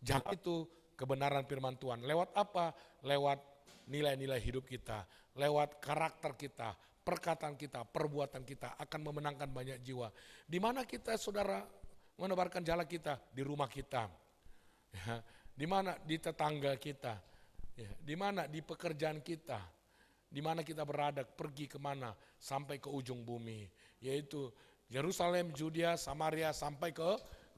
Speaker 1: jalan itu kebenaran firman Tuhan. Lewat apa? Lewat nilai-nilai hidup kita, lewat karakter kita, perkataan kita, perbuatan kita akan memenangkan banyak jiwa. Di mana kita saudara menebarkan jalan kita? Di rumah kita. Ya, di mana? Di tetangga kita. Ya, di mana? Di pekerjaan kita. Di mana kita berada, pergi kemana? Sampai ke ujung bumi. Yaitu Yerusalem, Judea, Samaria, sampai ke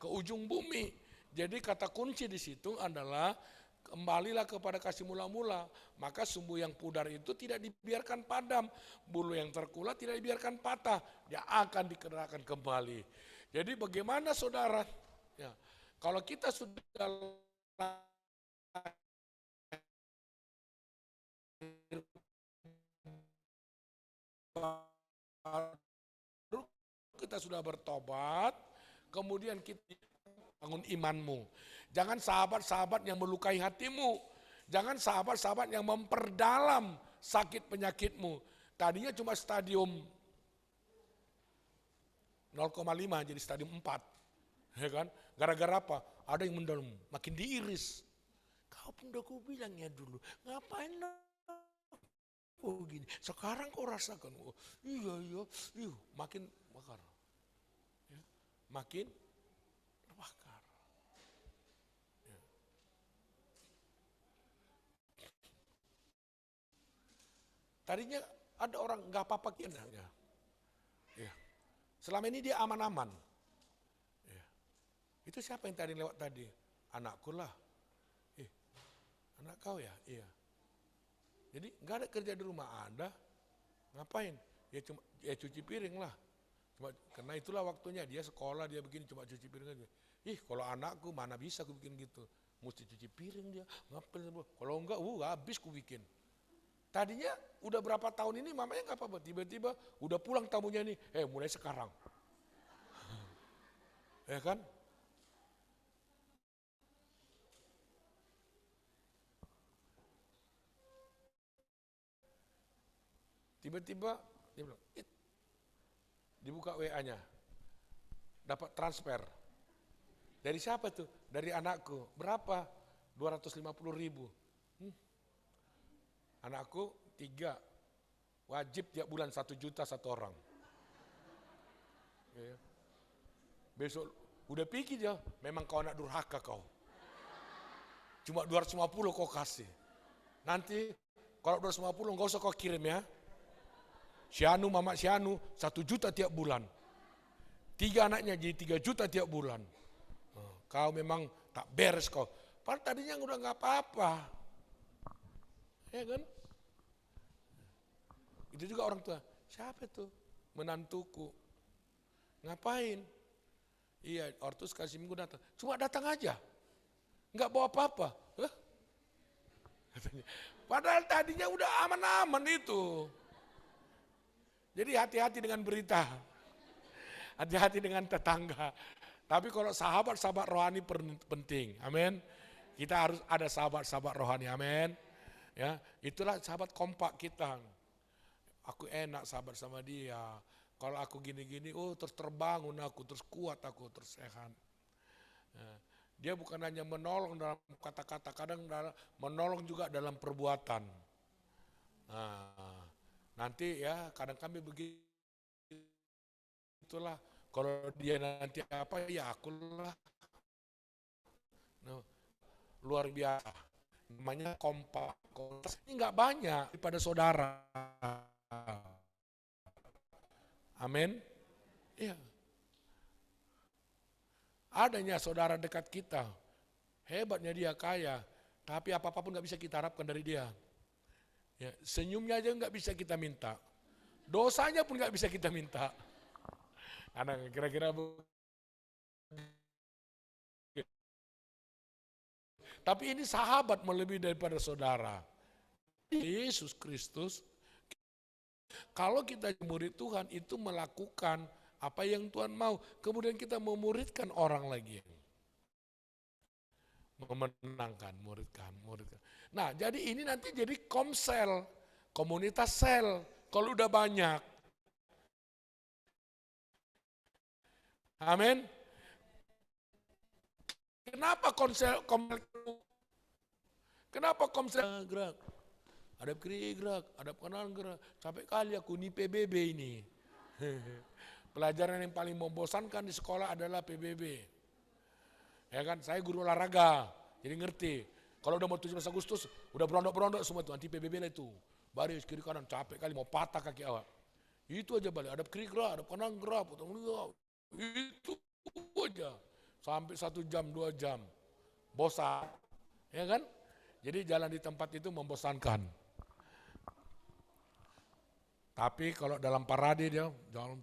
Speaker 1: ujung bumi. Jadi kata kunci di situ adalah kembalilah kepada kasih mula-mula. Maka sumbu yang pudar itu tidak dibiarkan padam. Bulu yang terkulai tidak dibiarkan patah. Dia akan dikerahkan kembali. Jadi bagaimana saudara? Ya, kalau kita sudah kita sudah bertobat, kemudian kita bangun imanmu. Jangan sahabat-sahabat yang melukai hatimu. Jangan sahabat-sahabat yang memperdalam sakit penyakitmu. Tadinya cuma stadium 0,5 jadi stadium 4. Ya kan? Gara-gara apa? Ada yang mendalam, makin diiris. Kau pun udah ku bilang ya dulu, ngapain oh gini, sekarang kau rasakan, oh, iya, makin bakar. Ya, makin bakar. Ya. Tadinya ada orang nggak apa-apa kiannya. Ya. Selama ini dia aman-aman. Ya. Itu siapa yang tadi lewat tadi? Anakku lah. Anak kau ya? Iya. Jadi nggak ada kerja di rumah, ada. Ngapain? Ya cuma cuci piring lah. Karena itulah waktunya dia sekolah, dia begini cuma cuci piring aja. Kalau anakku mana bisa aku bikin gitu. Mesti cuci piring dia, ngapain. Kalau enggak, habis ku bikin. Tadinya udah berapa tahun ini mamanya nggak apa-apa, tiba-tiba udah pulang tamunya nih, mulai sekarang. Ya kan? Tiba-tiba dia bilang, dibuka WA-nya, dapat transfer. Dari siapa tuh? Dari anakku. Berapa? 250.000. Anakku 3, wajib tiap bulan 1 juta satu orang. Ya. Besok udah pikir dia, memang kau anak durhaka kau. Cuma 250 kau kasih. Nanti kalau 250 enggak usah kau kirim ya. Sianu, Mama Sianu 1 juta tiap bulan. 3 anaknya jadi 3 juta tiap bulan. Kau memang tak beres kau. Padahal tadinya udah nggak apa-apa. Ya kan? Itu juga orang tua. Siapa itu? Menantuku. Ngapain? Iya, ortus kasih minggu datang. Cuma datang aja. Nggak bawa apa-apa. Padahal tadinya udah aman-aman itu. Jadi hati-hati dengan berita. Hati-hati dengan tetangga. Tapi kalau sahabat-sahabat rohani penting. Amin. Kita harus ada sahabat-sahabat rohani. Amin. Ya, itulah sahabat kompak kita. Aku enak sahabat sama dia. Kalau aku gini-gini, terus terbangun aku, terus kuat aku, terus sehat. Ya, dia bukan hanya menolong dalam kata-kata, kadang menolong juga dalam perbuatan. Nah, nanti ya kadang kami begitu. Itulah kalau dia nanti apa ya akulah. Luar biasa. Namanya kompak. Ini nggak banyak daripada saudara. Amin. Iya. Adanya saudara dekat kita. Hebatnya dia kaya. Tapi apa-apa pun nggak bisa kita harapkan dari dia. Ya, senyumnya aja nggak bisa kita minta. Dosanya pun nggak bisa kita minta. Karena kira-kira tapi ini sahabat melebihi daripada saudara. Yesus Kristus, kalau kita murid Tuhan itu melakukan apa yang Tuhan mau. Kemudian kita memuridkan orang lagi. Memenangkan, muridkan. Nah, jadi ini nanti jadi komsel, komunitas sel, kalau udah banyak. Amin. Kenapa Kenapa komsel gerak? Ada kiri gerak, ada kanan gerak. Capek kali aku nih PBB ini. Pelajaran yang paling membosankan di sekolah adalah PBB. Ya kan, saya guru olahraga, jadi ngerti. Kalau udah mau 17 Agustus, udah berondok-berondok semua tuh, anti PBB lah itu. Baris kiri kanan, capek kali, mau patah kaki awak. Itu aja balik, ada kiri gerak, ada kanan gerak, potong gerak. Itu aja. Sampai 1 jam, 2 jam. Bosan. Ya kan? Jadi jalan di tempat itu membosankan. Tapi kalau dalam parade dia jalan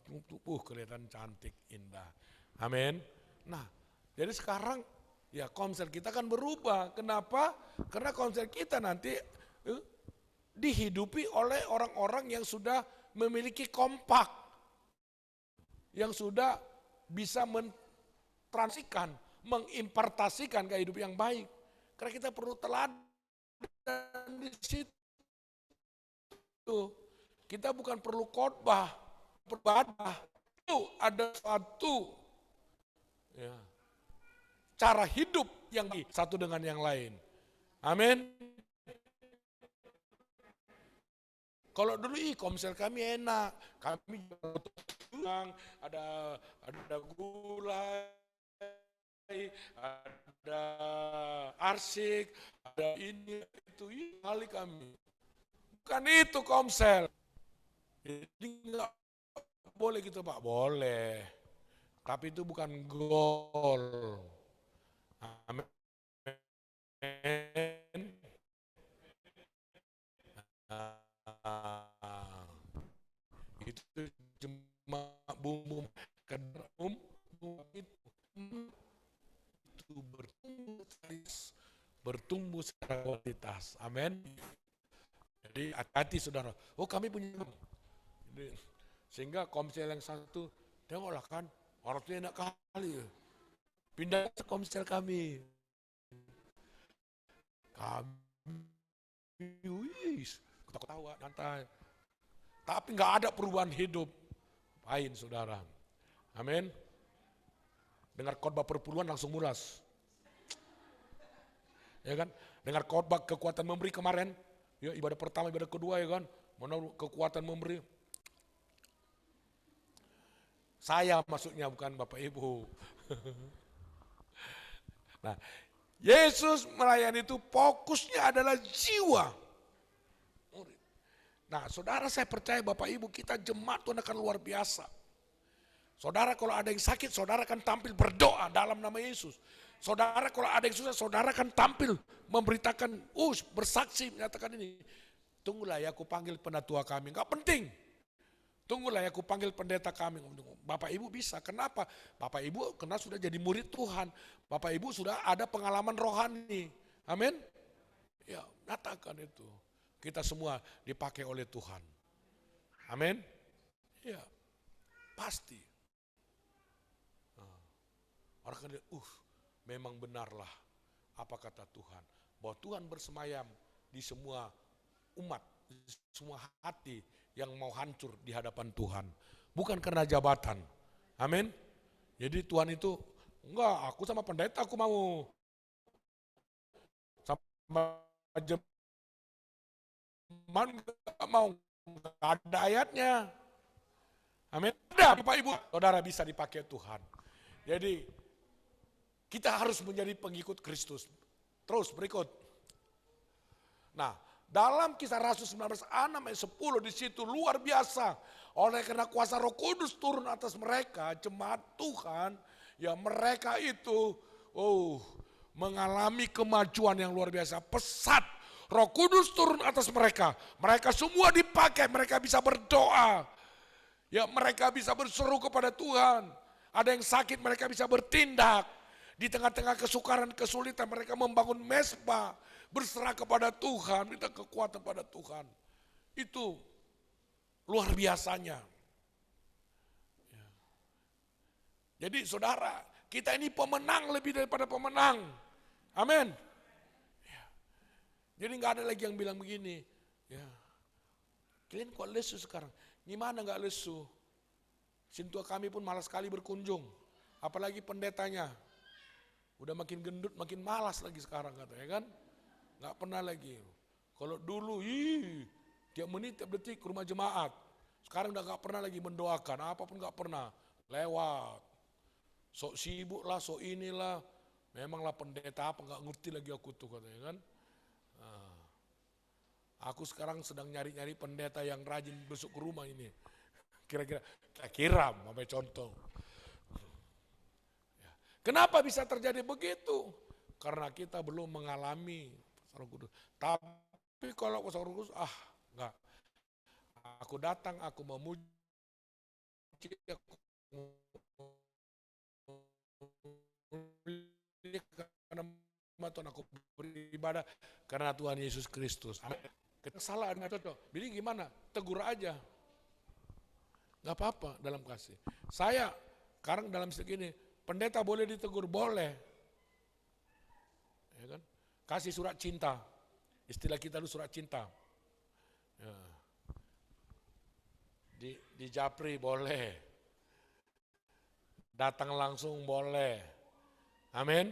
Speaker 1: kelihatan cantik, indah. Amin. Nah, jadi sekarang ya komsel kita kan berubah. Kenapa? Karena komsel kita nanti dihidupi oleh orang-orang yang sudah memiliki kompak. Yang sudah bisa mentransikan, mengimpartasikan gaya hidup yang baik. Karena kita perlu teladan di situ. Kita bukan perlu khotbah, berkhotbah. Itu ada suatu ya, cara hidup yang satu dengan yang lain. Amin. Kalau dulu komsel kami enak, kami ada gulai, ada arsik, ada ini itu kali kami. Bukan itu komsel. Jadi nggak boleh gitu Pak, boleh. Tapi itu bukan goal. Amin. Itu cuma bumbu kualitas. Amin. Jadi hati-hati saudara. Oh kami punya. Sehingga komsel yang satu, tengoklah kan, orangnya enak kali ya. Pindah ke komsel kami. Kami, wis, ketawa, santai. Tapi nggak ada perubahan hidup. Apain saudara. Amin. Dengar khotbah perpuluhan langsung mulas. Ya kan? Dengar khotbah kekuatan memberi kemarin, ya ibadah pertama, ibadah kedua ya kan, mana kekuatan memberi. Saya maksudnya bukan Bapak Ibu. Nah, Yesus melayani itu fokusnya adalah jiwa. Nah, saudara saya percaya Bapak Ibu kita jemaat Tuhan akan luar biasa. Saudara kalau ada yang sakit, saudara akan tampil berdoa dalam nama Yesus. Saudara kalau ada yang susah, saudara akan tampil memberitakan, bersaksi menyatakan ini. Tunggulah ya aku panggil penatua kami, enggak penting. Tunggulah ya aku panggil pendeta kami. Bapak Ibu bisa, kenapa? Bapak Ibu karena sudah jadi murid Tuhan. Bapak Ibu sudah ada pengalaman rohani. Amin. Ya, nyatakan itu. Kita semua dipakai oleh Tuhan. Amin. Ya, pasti. Orang kan lihat, memang benarlah apa kata Tuhan. Bahwa Tuhan bersemayam di semua umat, di semua hati yang mau hancur di hadapan Tuhan. Bukan karena jabatan. Amin. Jadi Tuhan itu, enggak, aku sama pendeta aku mau. Sama jemaat enggak mau. Enggak ada ayatnya. Amin. Ada Bapak Ibu, saudara bisa dipakai Tuhan. Jadi kita harus menjadi pengikut Kristus. Terus berikut. Nah, dalam Kisah Rasul 19 ayat 10 di situ luar biasa. Oleh karena kuasa Roh Kudus turun atas mereka, jemaat Tuhan, ya mereka itu mengalami kemajuan yang luar biasa. Pesat Roh Kudus turun atas mereka. Mereka semua dipakai, mereka bisa berdoa. Ya, mereka bisa berseru kepada Tuhan. Ada yang sakit, mereka bisa bertindak. Di tengah-tengah kesukaran, kesulitan, mereka membangun mesbah, berserah kepada Tuhan, minta kekuatan pada Tuhan. Itu luar biasanya. Ya. Jadi saudara, kita ini pemenang lebih daripada pemenang. Amin. Ya. Jadi nggak ada lagi yang bilang begini. Ya. Kalian kok lesu sekarang? Gimana nggak lesu? Sintua kami pun malas sekali berkunjung. Apalagi pendetanya. Udah makin gendut, makin malas lagi sekarang katanya kan. Nggak pernah lagi. Kalau dulu, tiap menit, tiap detik ke rumah jemaat. Sekarang udah nggak pernah lagi mendoakan, apapun nggak pernah. Lewat. Sok sibuk lah, sok inilah. Memanglah pendeta apa, nggak ngerti lagi aku tuh katanya kan. Nah, aku sekarang sedang nyari-nyari pendeta yang rajin besok ke rumah ini. Kira-kira, sampai contoh. Kenapa bisa terjadi begitu? Karena kita belum mengalami Roh Kudus. Tapi kalau Roh Kudus, enggak. Aku datang, aku memuji, aku karena Tuhan, aku beribadah karena Tuhan Yesus Kristus. Amin. Kita salah, enggak cocok. Jadi gimana? Tegur aja. Enggak apa-apa dalam kasih. Saya sekarang dalam segini, pendeta boleh ditegur? Boleh. Ya kan? Kasih surat cinta. Istilah kita itu surat cinta. Ya. Di Japri boleh. Datang langsung boleh. Amin.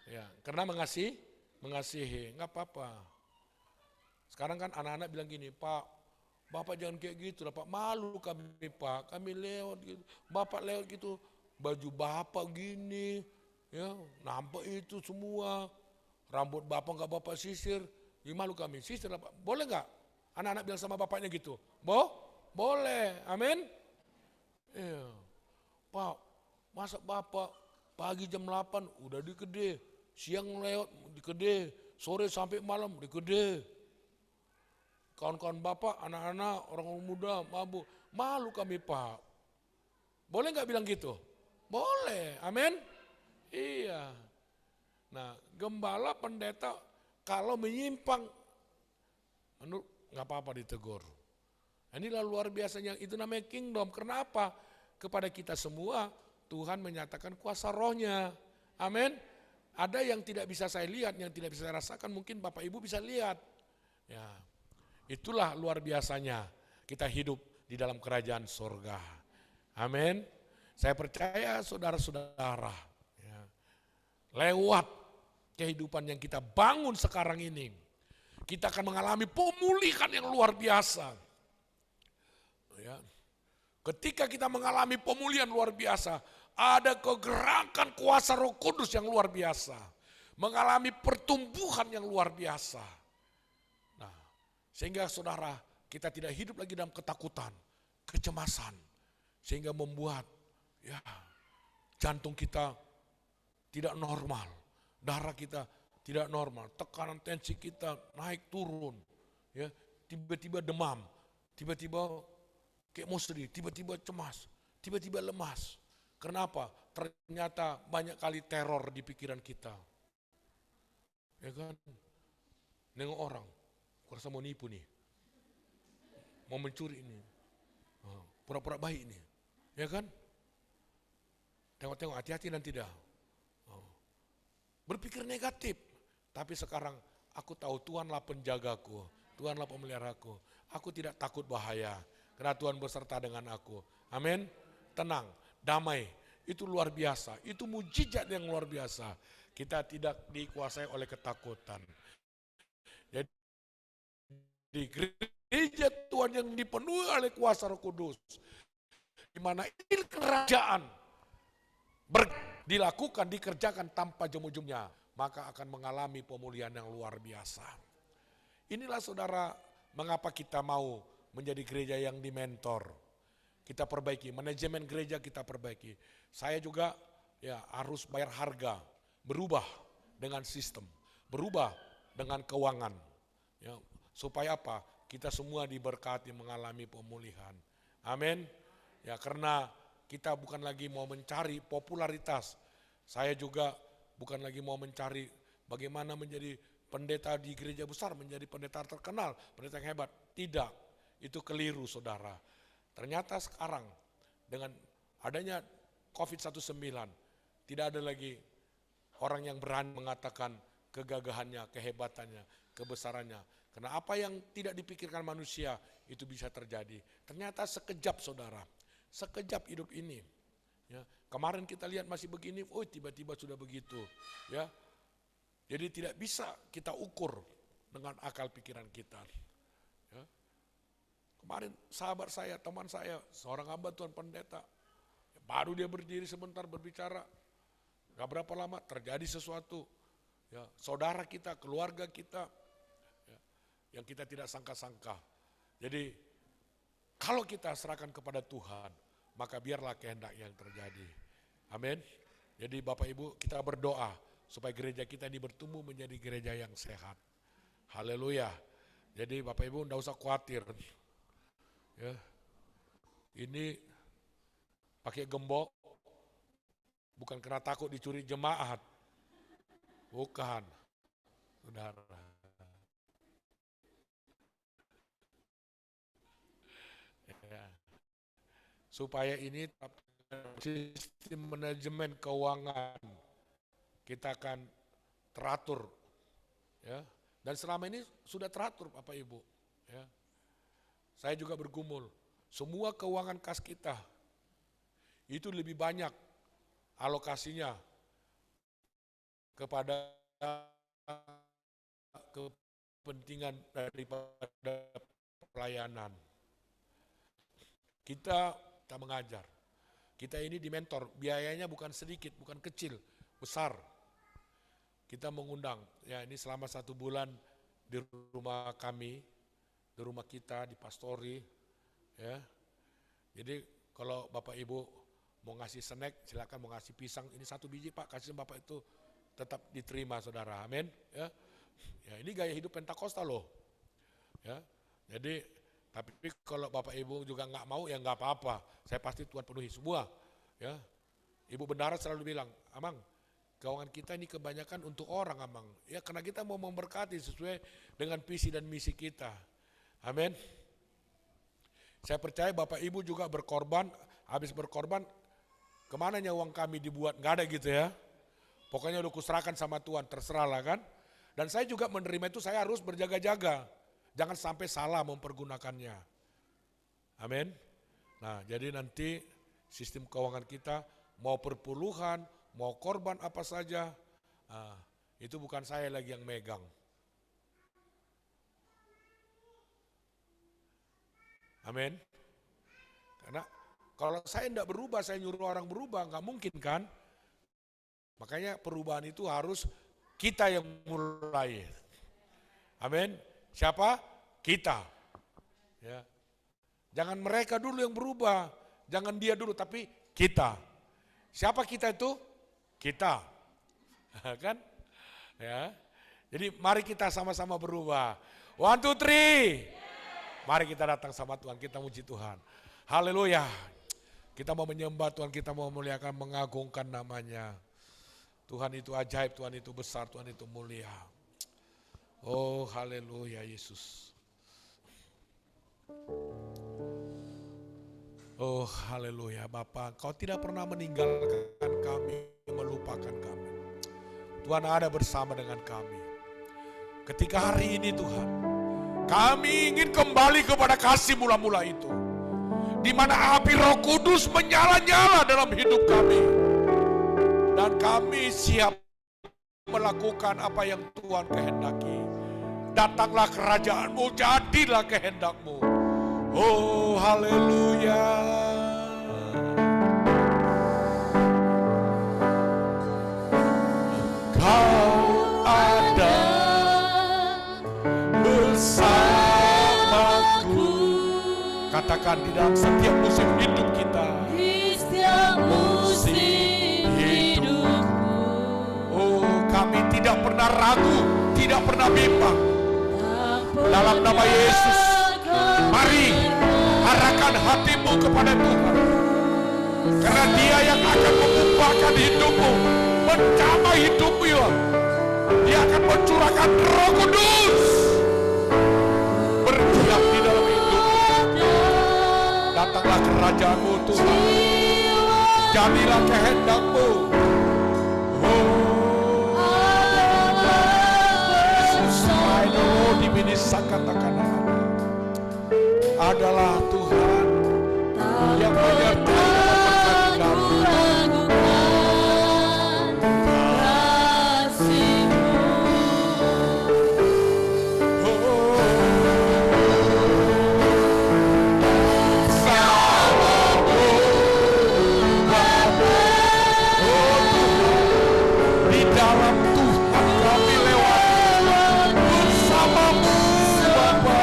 Speaker 1: Ya, karena mengasihi, enggak apa-apa. Sekarang kan anak-anak bilang gini, Pak, Bapak jangan kayak gitu lah Pak, malu kami Pak, kami lewat gitu. Bapak lewat gitu. Baju bapak gini, ya nampak itu semua, rambut bapak nggak bapak sisir, gimana kami sisir lah Pak, boleh nggak? Anak-anak bilang sama bapaknya gitu, boleh, amin. Iya, Pak, masa bapak pagi jam 8 udah di Gede, siang lewat di Gede, sore sampai malam di Gede. Kawan-kawan bapak, anak-anak, orang muda, mabuk, malu kami Pak. Boleh nggak bilang gitu? Boleh, amin. Iya. Nah, gembala pendeta Kalau menyimpang, menurut nggak apa-apa ditegur. Inilah luar biasanya, itu namanya kingdom. Kenapa? Kepada kita semua Tuhan menyatakan kuasa rohnya. Amin. Ada yang tidak bisa saya lihat, yang tidak bisa saya rasakan, mungkin Bapak Ibu bisa lihat. Ya, itulah luar biasanya kita hidup di dalam kerajaan surga. Amin. Saya percaya saudara-saudara, ya, lewat kehidupan yang kita bangun sekarang ini, kita akan mengalami pemulihan yang luar biasa. Ya. Ketika kita mengalami pemulihan luar biasa, ada kegerakan kuasa Roh Kudus yang luar biasa, mengalami pertumbuhan yang luar biasa. Nah, sehingga saudara, kita tidak hidup lagi dalam ketakutan, kecemasan, sehingga membuat ya jantung kita tidak normal, darah kita tidak normal, tekanan tensi kita naik turun, ya tiba-tiba demam, tiba-tiba kayak mau sedih, tiba-tiba cemas, tiba-tiba lemas. Kenapa? Ternyata banyak kali teror di pikiran kita. Ya kan? Nengok orang, kurasa mau nipu nih, mau mencuri ini, pura-pura baik ini, ya kan? Tengok-tengok, hati-hati nanti dah. Berpikir negatif, tapi sekarang aku tahu Tuhanlah penjagaku, Tuhanlah pemeliharaku. Aku tidak takut bahaya, karena Tuhan beserta dengan aku. Amin. Tenang, damai, itu luar biasa, itu mujizat yang luar biasa. Kita tidak dikuasai oleh ketakutan. Jadi gereja Tuhan yang dipenuhi oleh kuasa Roh Kudus, di mana ini kerajaan dilakukan, dikerjakan tanpa jemu-jemunya, maka akan mengalami pemulihan yang luar biasa. Inilah saudara, mengapa kita mau menjadi gereja yang dimentor. Kita perbaiki, manajemen gereja kita perbaiki. Saya juga ya harus bayar harga, berubah dengan sistem, berubah dengan keuangan. Ya, supaya apa? Kita semua diberkati mengalami pemulihan. Amin. Ya, karena kita bukan lagi mau mencari popularitas. Saya juga bukan lagi mau mencari bagaimana menjadi pendeta di gereja besar, menjadi pendeta terkenal, pendeta yang hebat. Tidak, itu keliru saudara. Ternyata sekarang dengan adanya COVID-19, tidak ada lagi orang yang berani mengatakan kegagahannya, kehebatannya, kebesarannya. Karena apa yang tidak dipikirkan manusia itu bisa terjadi. Ternyata sekejap saudara, sekejap hidup ini. Ya, kemarin kita lihat masih begini, oh tiba-tiba sudah begitu. Ya, jadi tidak bisa kita ukur dengan akal pikiran kita. Ya. Kemarin sahabat saya, teman saya, seorang hamba Tuhan pendeta, baru dia berdiri sebentar berbicara, gak berapa lama terjadi sesuatu. Ya, saudara kita, keluarga kita, ya, yang kita tidak sangka-sangka. Jadi kalau kita serahkan kepada Tuhan, maka biarlah kehendak yang terjadi. Amin. Jadi Bapak Ibu, kita berdoa supaya gereja kita ini bertumbuh menjadi gereja yang sehat. Haleluya. Jadi Bapak Ibu tidak usah khawatir. Ya, ini pakai gembok bukan karena takut dicuri jemaat, bukan, saudara. Ya. Supaya ini sistem manajemen keuangan kita akan teratur, ya. Dan selama ini sudah teratur, Bapak Ibu. Ya. Saya juga bergumul, semua keuangan kas kita itu lebih banyak alokasinya kepada kepentingan daripada pelayanan. Kita mengajar, kita ini dimentor, biayanya bukan sedikit, bukan kecil, besar. Kita mengundang, ya ini selama 1 bulan di rumah kami, di rumah kita, di pastori, ya. Jadi kalau Bapak Ibu mau ngasih snack, silakan, mau ngasih pisang, ini 1 biji Pak, kasih Bapak, itu tetap diterima saudara, amin. Ya, ya ini gaya hidup Pentakosta loh. Ya, jadi tapi kalau Bapak Ibu juga nggak mau ya nggak apa-apa, saya pasti Tuhan penuhi semua. Ya, Ibu bendara selalu bilang, Amang, Keuangan kita ini kebanyakan untuk orang, Amang. Ya, karena kita mau memberkati sesuai dengan visi dan misi kita. Amin. Saya percaya Bapak Ibu juga berkorban, habis berkorban, kemananya uang kami dibuat, nggak ada gitu ya. Pokoknya udah kuserahkan sama Tuhan, terserah lah kan. Dan saya juga menerima itu, saya harus berjaga-jaga. Jangan sampai salah mempergunakannya. Amin. Nah, jadi nanti sistem keuangan kita mau perpuluhan, mau korban apa saja, itu bukan saya lagi yang megang. Amin. Karena kalau saya tidak berubah, saya nyuruh orang berubah, nggak mungkin kan. Makanya perubahan itu harus kita yang mulai. Amin. Siapa? Kita. Ya. Jangan mereka dulu yang berubah, jangan dia dulu, tapi kita. Siapa kita itu? Kita. Kan? Ya. Jadi mari kita sama-sama berubah. 1, 2, 3. Mari kita datang sama Tuhan, kita muji Tuhan. Haleluya. Kita mau menyembah Tuhan, kita mau memuliakan, mengagungkan namanya. Tuhan itu ajaib, Tuhan itu besar, Tuhan itu mulia. Oh haleluya Yesus. Oh haleluya Bapa, Kau tidak pernah meninggalkan kami, melupakan kami. Tuhan ada bersama dengan kami. Ketika hari ini Tuhan, kami ingin kembali kepada kasih mula-mula itu. Di mana api Roh Kudus menyala-nyala dalam hidup kami. Dan kami siap melakukan apa yang Tuhan kehendaki. Datanglah kerajaan-Mu, jadilah kehendak-Mu. Oh haleluya. Kau ada bersamaku. Katakan di dalam setiap musim hidup kita.
Speaker 3: Di setiap musim hidupku.
Speaker 1: Oh, kami tidak pernah ragu, tidak pernah bimbang. Dalam nama Yesus, mari arahkan hatimu kepada Tuhan. Karena Dia yang akan mengubahkan hidupmu, menjamah hidupmu. Dia akan mencurahkan Roh Kudus berdiam di dalam hidupmu. Datanglah kerajaan-Mu Tuhan, jadilah kehendak-Mu. Adalah Tuhan yang menyertai dan di dalam Tuhan kami lewat bersamamu Bapa.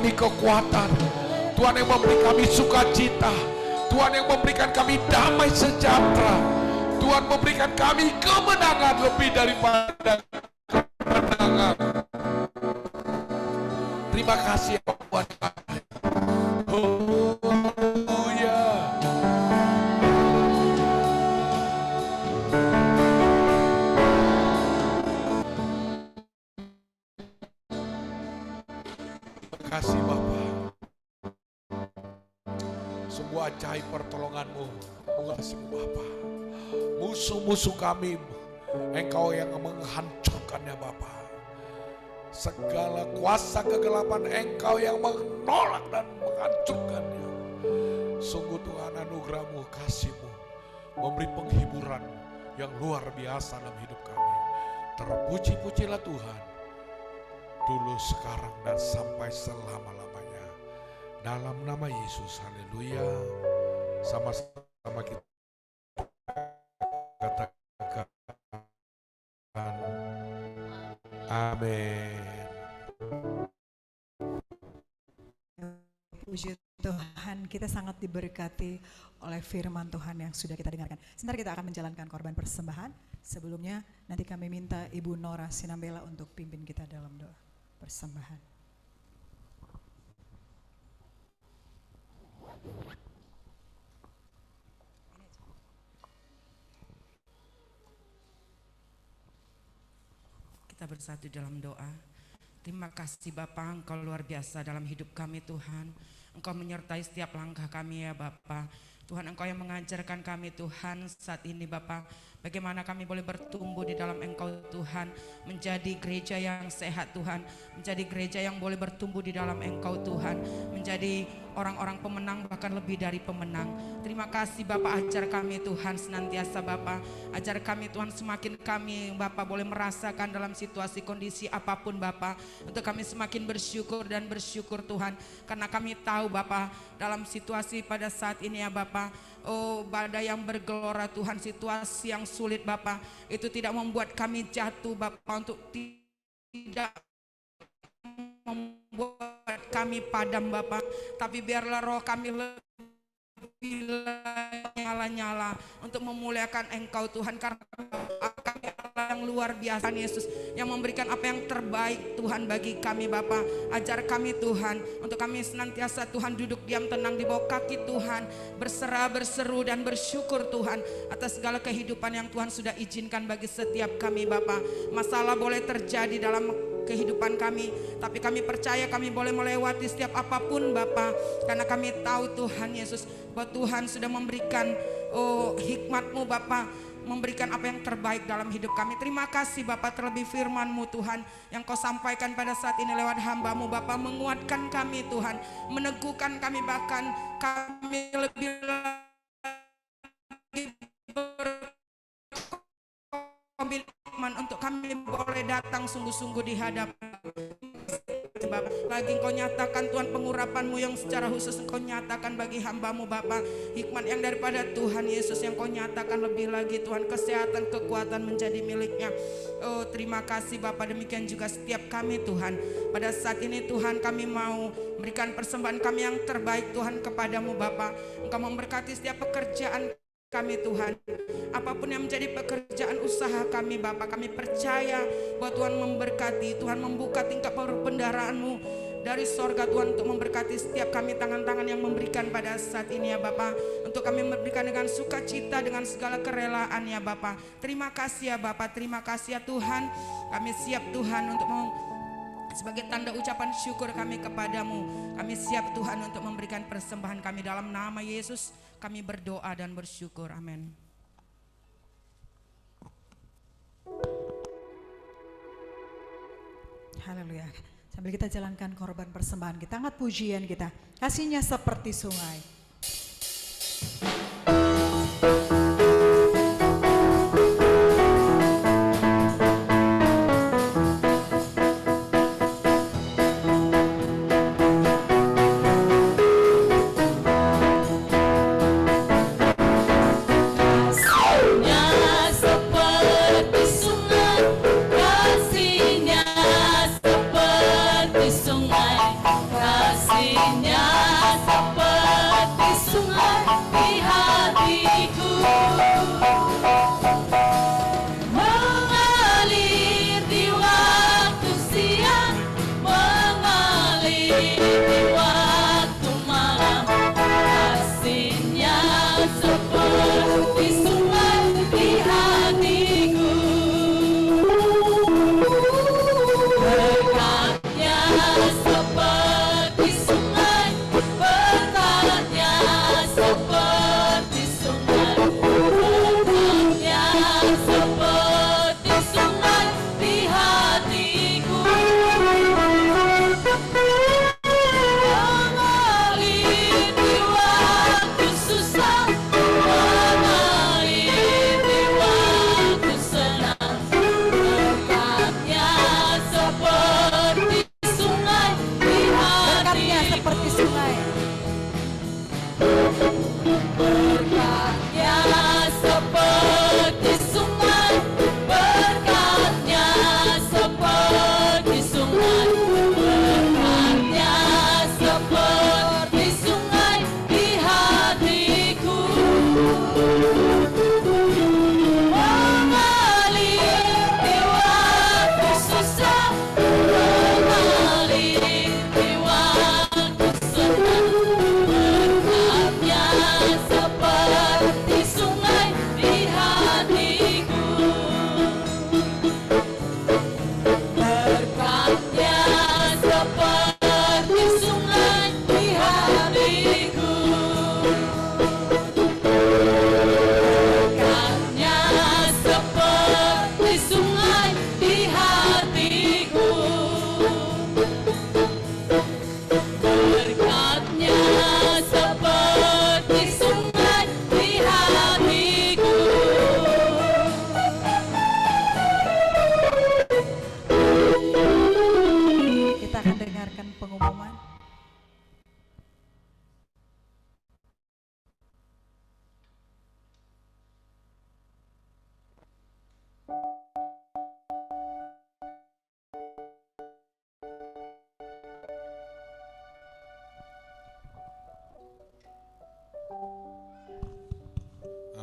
Speaker 1: kami kekuatan, Tuhan yang memberi kami sukacita, Tuhan yang memberikan kami damai sejahtera, Tuhan memberikan kami kemenangan lebih daripada kemenangan. Terima kasih buat kami. Haleluya. Terima kasih Bapa. Sungguh ajaib pertolongan-Mu, kasih-Mu Bapa. Musuh-musuh kami, Engkau yang menghancurkannya Bapa. Segala kuasa kegelapan Engkau yang menolak dan menghancurkannya. Sungguh Tuhan, anugerah-Mu, kasih-Mu memberi penghiburan yang luar biasa dalam hidup kami. Terpuji-pujilah Tuhan, dulu, sekarang, dan sampai selama-lamanya. Dalam nama Yesus, haleluya. Sama-sama kita katakan amin.
Speaker 2: Puji Tuhan, kita sangat diberkati oleh firman Tuhan yang sudah kita dengarkan. Sebentar kita akan menjalankan korban persembahan. Sebelumnya nanti kami minta Ibu Nora Sinambela untuk pimpin kita dalam doa persembahan.
Speaker 4: Kita bersatu dalam doa. Terima kasih Bapa, Engkau luar biasa dalam hidup kami Tuhan. Engkau menyertai setiap langkah kami ya Bapa. Tuhan, Engkau yang mengajarkan kami Tuhan saat ini Bapa. Bagaimana kami boleh bertumbuh di dalam Engkau Tuhan. Menjadi gereja yang sehat Tuhan. Menjadi gereja yang boleh bertumbuh di dalam Engkau Tuhan. Menjadi orang-orang pemenang, bahkan lebih dari pemenang. Terima kasih Bapak, ajar kami Tuhan senantiasa Bapak. Ajar kami Tuhan, semakin kami Bapak boleh merasakan dalam situasi kondisi apapun Bapak. Untuk kami semakin bersyukur dan bersyukur Tuhan. Karena kami tahu Bapak, dalam situasi pada saat ini ya Bapak, oh badai yang bergelora Tuhan, situasi yang sulit Bapak, itu tidak membuat kami jatuh Bapak, untuk tidak membuat kami padam Bapak, tapi biarlah roh kami lebih nyala-nyala untuk memuliakan Engkau Tuhan, karena kami Allah yang luar biasa Yesus, yang memberikan apa yang terbaik Tuhan bagi kami Bapa. Ajar kami Tuhan, untuk kami senantiasa Tuhan duduk diam tenang di bawah kaki Tuhan, berserah, berseru dan bersyukur Tuhan atas segala kehidupan yang Tuhan sudah izinkan bagi setiap kami Bapa. Masalah boleh terjadi dalam kehidupan kami, tapi kami percaya kami boleh melewati setiap apapun Bapa, karena kami tahu Tuhan Yesus bahwa Tuhan sudah memberikan hikmat-Mu Bapa, memberikan apa yang terbaik dalam hidup kami. Terima kasih Bapa, terlebih firman-Mu Tuhan yang Kau sampaikan pada saat ini lewat hamba-Mu Bapa, menguatkan kami Tuhan, meneguhkan kami, bahkan kami lebih lagi berkomitmen untuk kami boleh datang sungguh-sungguh di hadapan Bapak. Lagi Engkau nyatakan Tuhan pengurapan-Mu yang secara khusus Engkau nyatakan bagi hamba-Mu Bapak, hikmat yang daripada Tuhan Yesus yang Kau nyatakan lebih lagi Tuhan, kesehatan, kekuatan menjadi miliknya. Oh terima kasih Bapak, demikian juga setiap kami Tuhan. Pada saat ini Tuhan, kami mau berikan persembahan kami yang terbaik Tuhan kepadamu Bapak. Engkau memberkati setiap pekerjaan kami Tuhan, apapun yang menjadi pekerjaan usaha kami Bapak, kami percaya bahwa Tuhan memberkati, Tuhan membuka tingkap perbendaharaan-Mu dari sorga Tuhan, untuk memberkati setiap kami, tangan-tangan yang memberikan pada saat ini ya Bapak, untuk kami memberikan dengan sukacita, dengan segala kerelaan ya Bapak. Terima kasih ya Bapak, terima kasih ya Tuhan, kami siap Tuhan untuk sebagai tanda ucapan syukur kami kepadamu. Kami siap Tuhan untuk memberikan persembahan kami dalam nama Yesus. Kami berdoa dan bersyukur. Amin.
Speaker 2: Haleluya. Sambil kita jalankan korban persembahan kita, angkat pujian kita. Kasihnya seperti sungai.
Speaker 3: Kasihnya seperti sungai,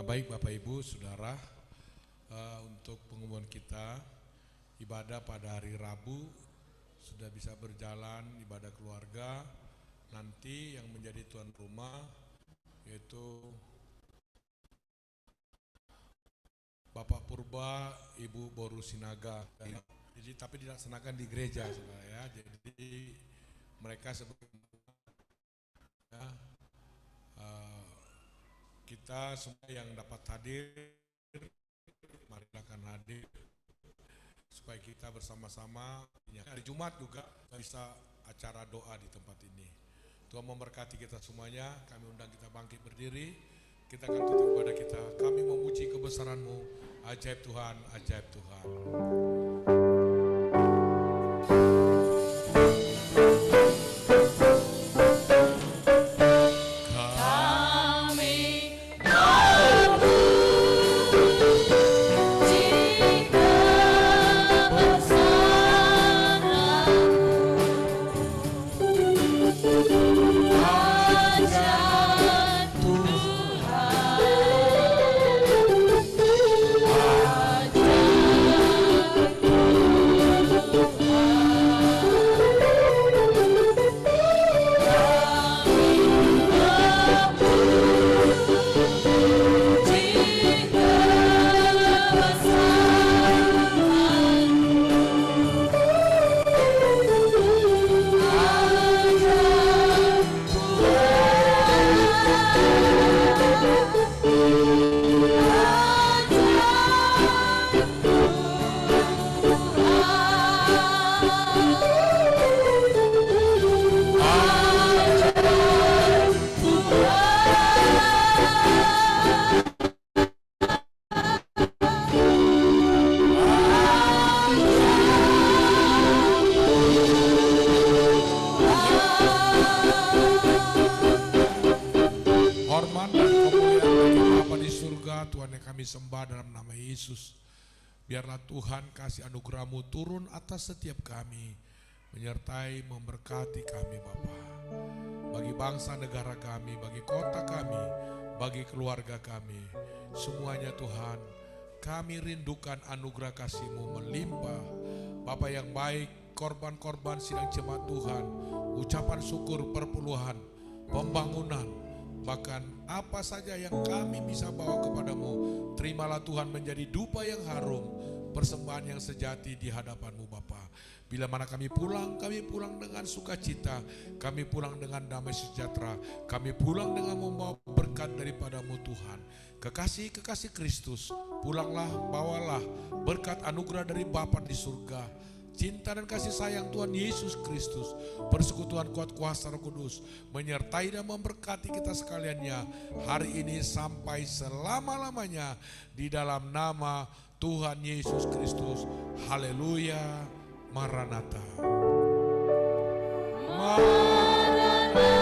Speaker 1: Baik Bapak Ibu Saudara, untuk pengumuman kita ibadah pada hari Rabu sudah bisa berjalan, ibadah keluarga. Nanti yang menjadi tuan rumah yaitu Bapak Purba, Ibu Boru Sinaga. Jadi tapi dilaksanakan di gereja Saudara ya. Jadi mereka sebelumnya kita semua yang dapat hadir, marilah akan hadir supaya kita bersama-sama. Hari Jumat juga bisa acara doa di tempat ini. Tuhan memberkati kita semuanya. Kami undang kita bangkit berdiri. Kita akan tutup ibadah kita. Kami memuji kebesaran-Mu, ajaib Tuhan, ajaib Tuhan. Sembah dalam nama Yesus. Biarlah Tuhan kasih anugerah-Mu turun atas setiap kami, menyertai memberkati kami Bapa. Bagi bangsa negara kami, bagi kota kami, bagi keluarga kami, semuanya Tuhan, kami rindukan anugerah kasih-Mu melimpah. Bapa yang baik, korban-korban sidang jemaat Tuhan, ucapan syukur, perpuluhan, pembangunan, bahkan apa saja yang kami bisa bawa kepadamu, terimalah Tuhan menjadi dupa yang harum, persembahan yang sejati di hadapan-Mu Bapa. Bila mana kami pulang dengan sukacita, kami pulang dengan damai sejahtera, kami pulang dengan membawa berkat daripada-Mu Tuhan. Kekasih-kekasih Kristus, pulanglah, bawalah berkat anugerah dari Bapa di surga, cinta dan kasih sayang Tuhan Yesus Kristus, persekutuan kuat kuasa Roh Kudus menyertai dan memberkati kita sekaliannya hari ini sampai selama-lamanya di dalam nama Tuhan Yesus Kristus. Haleluya. Maranatha. Maranatha.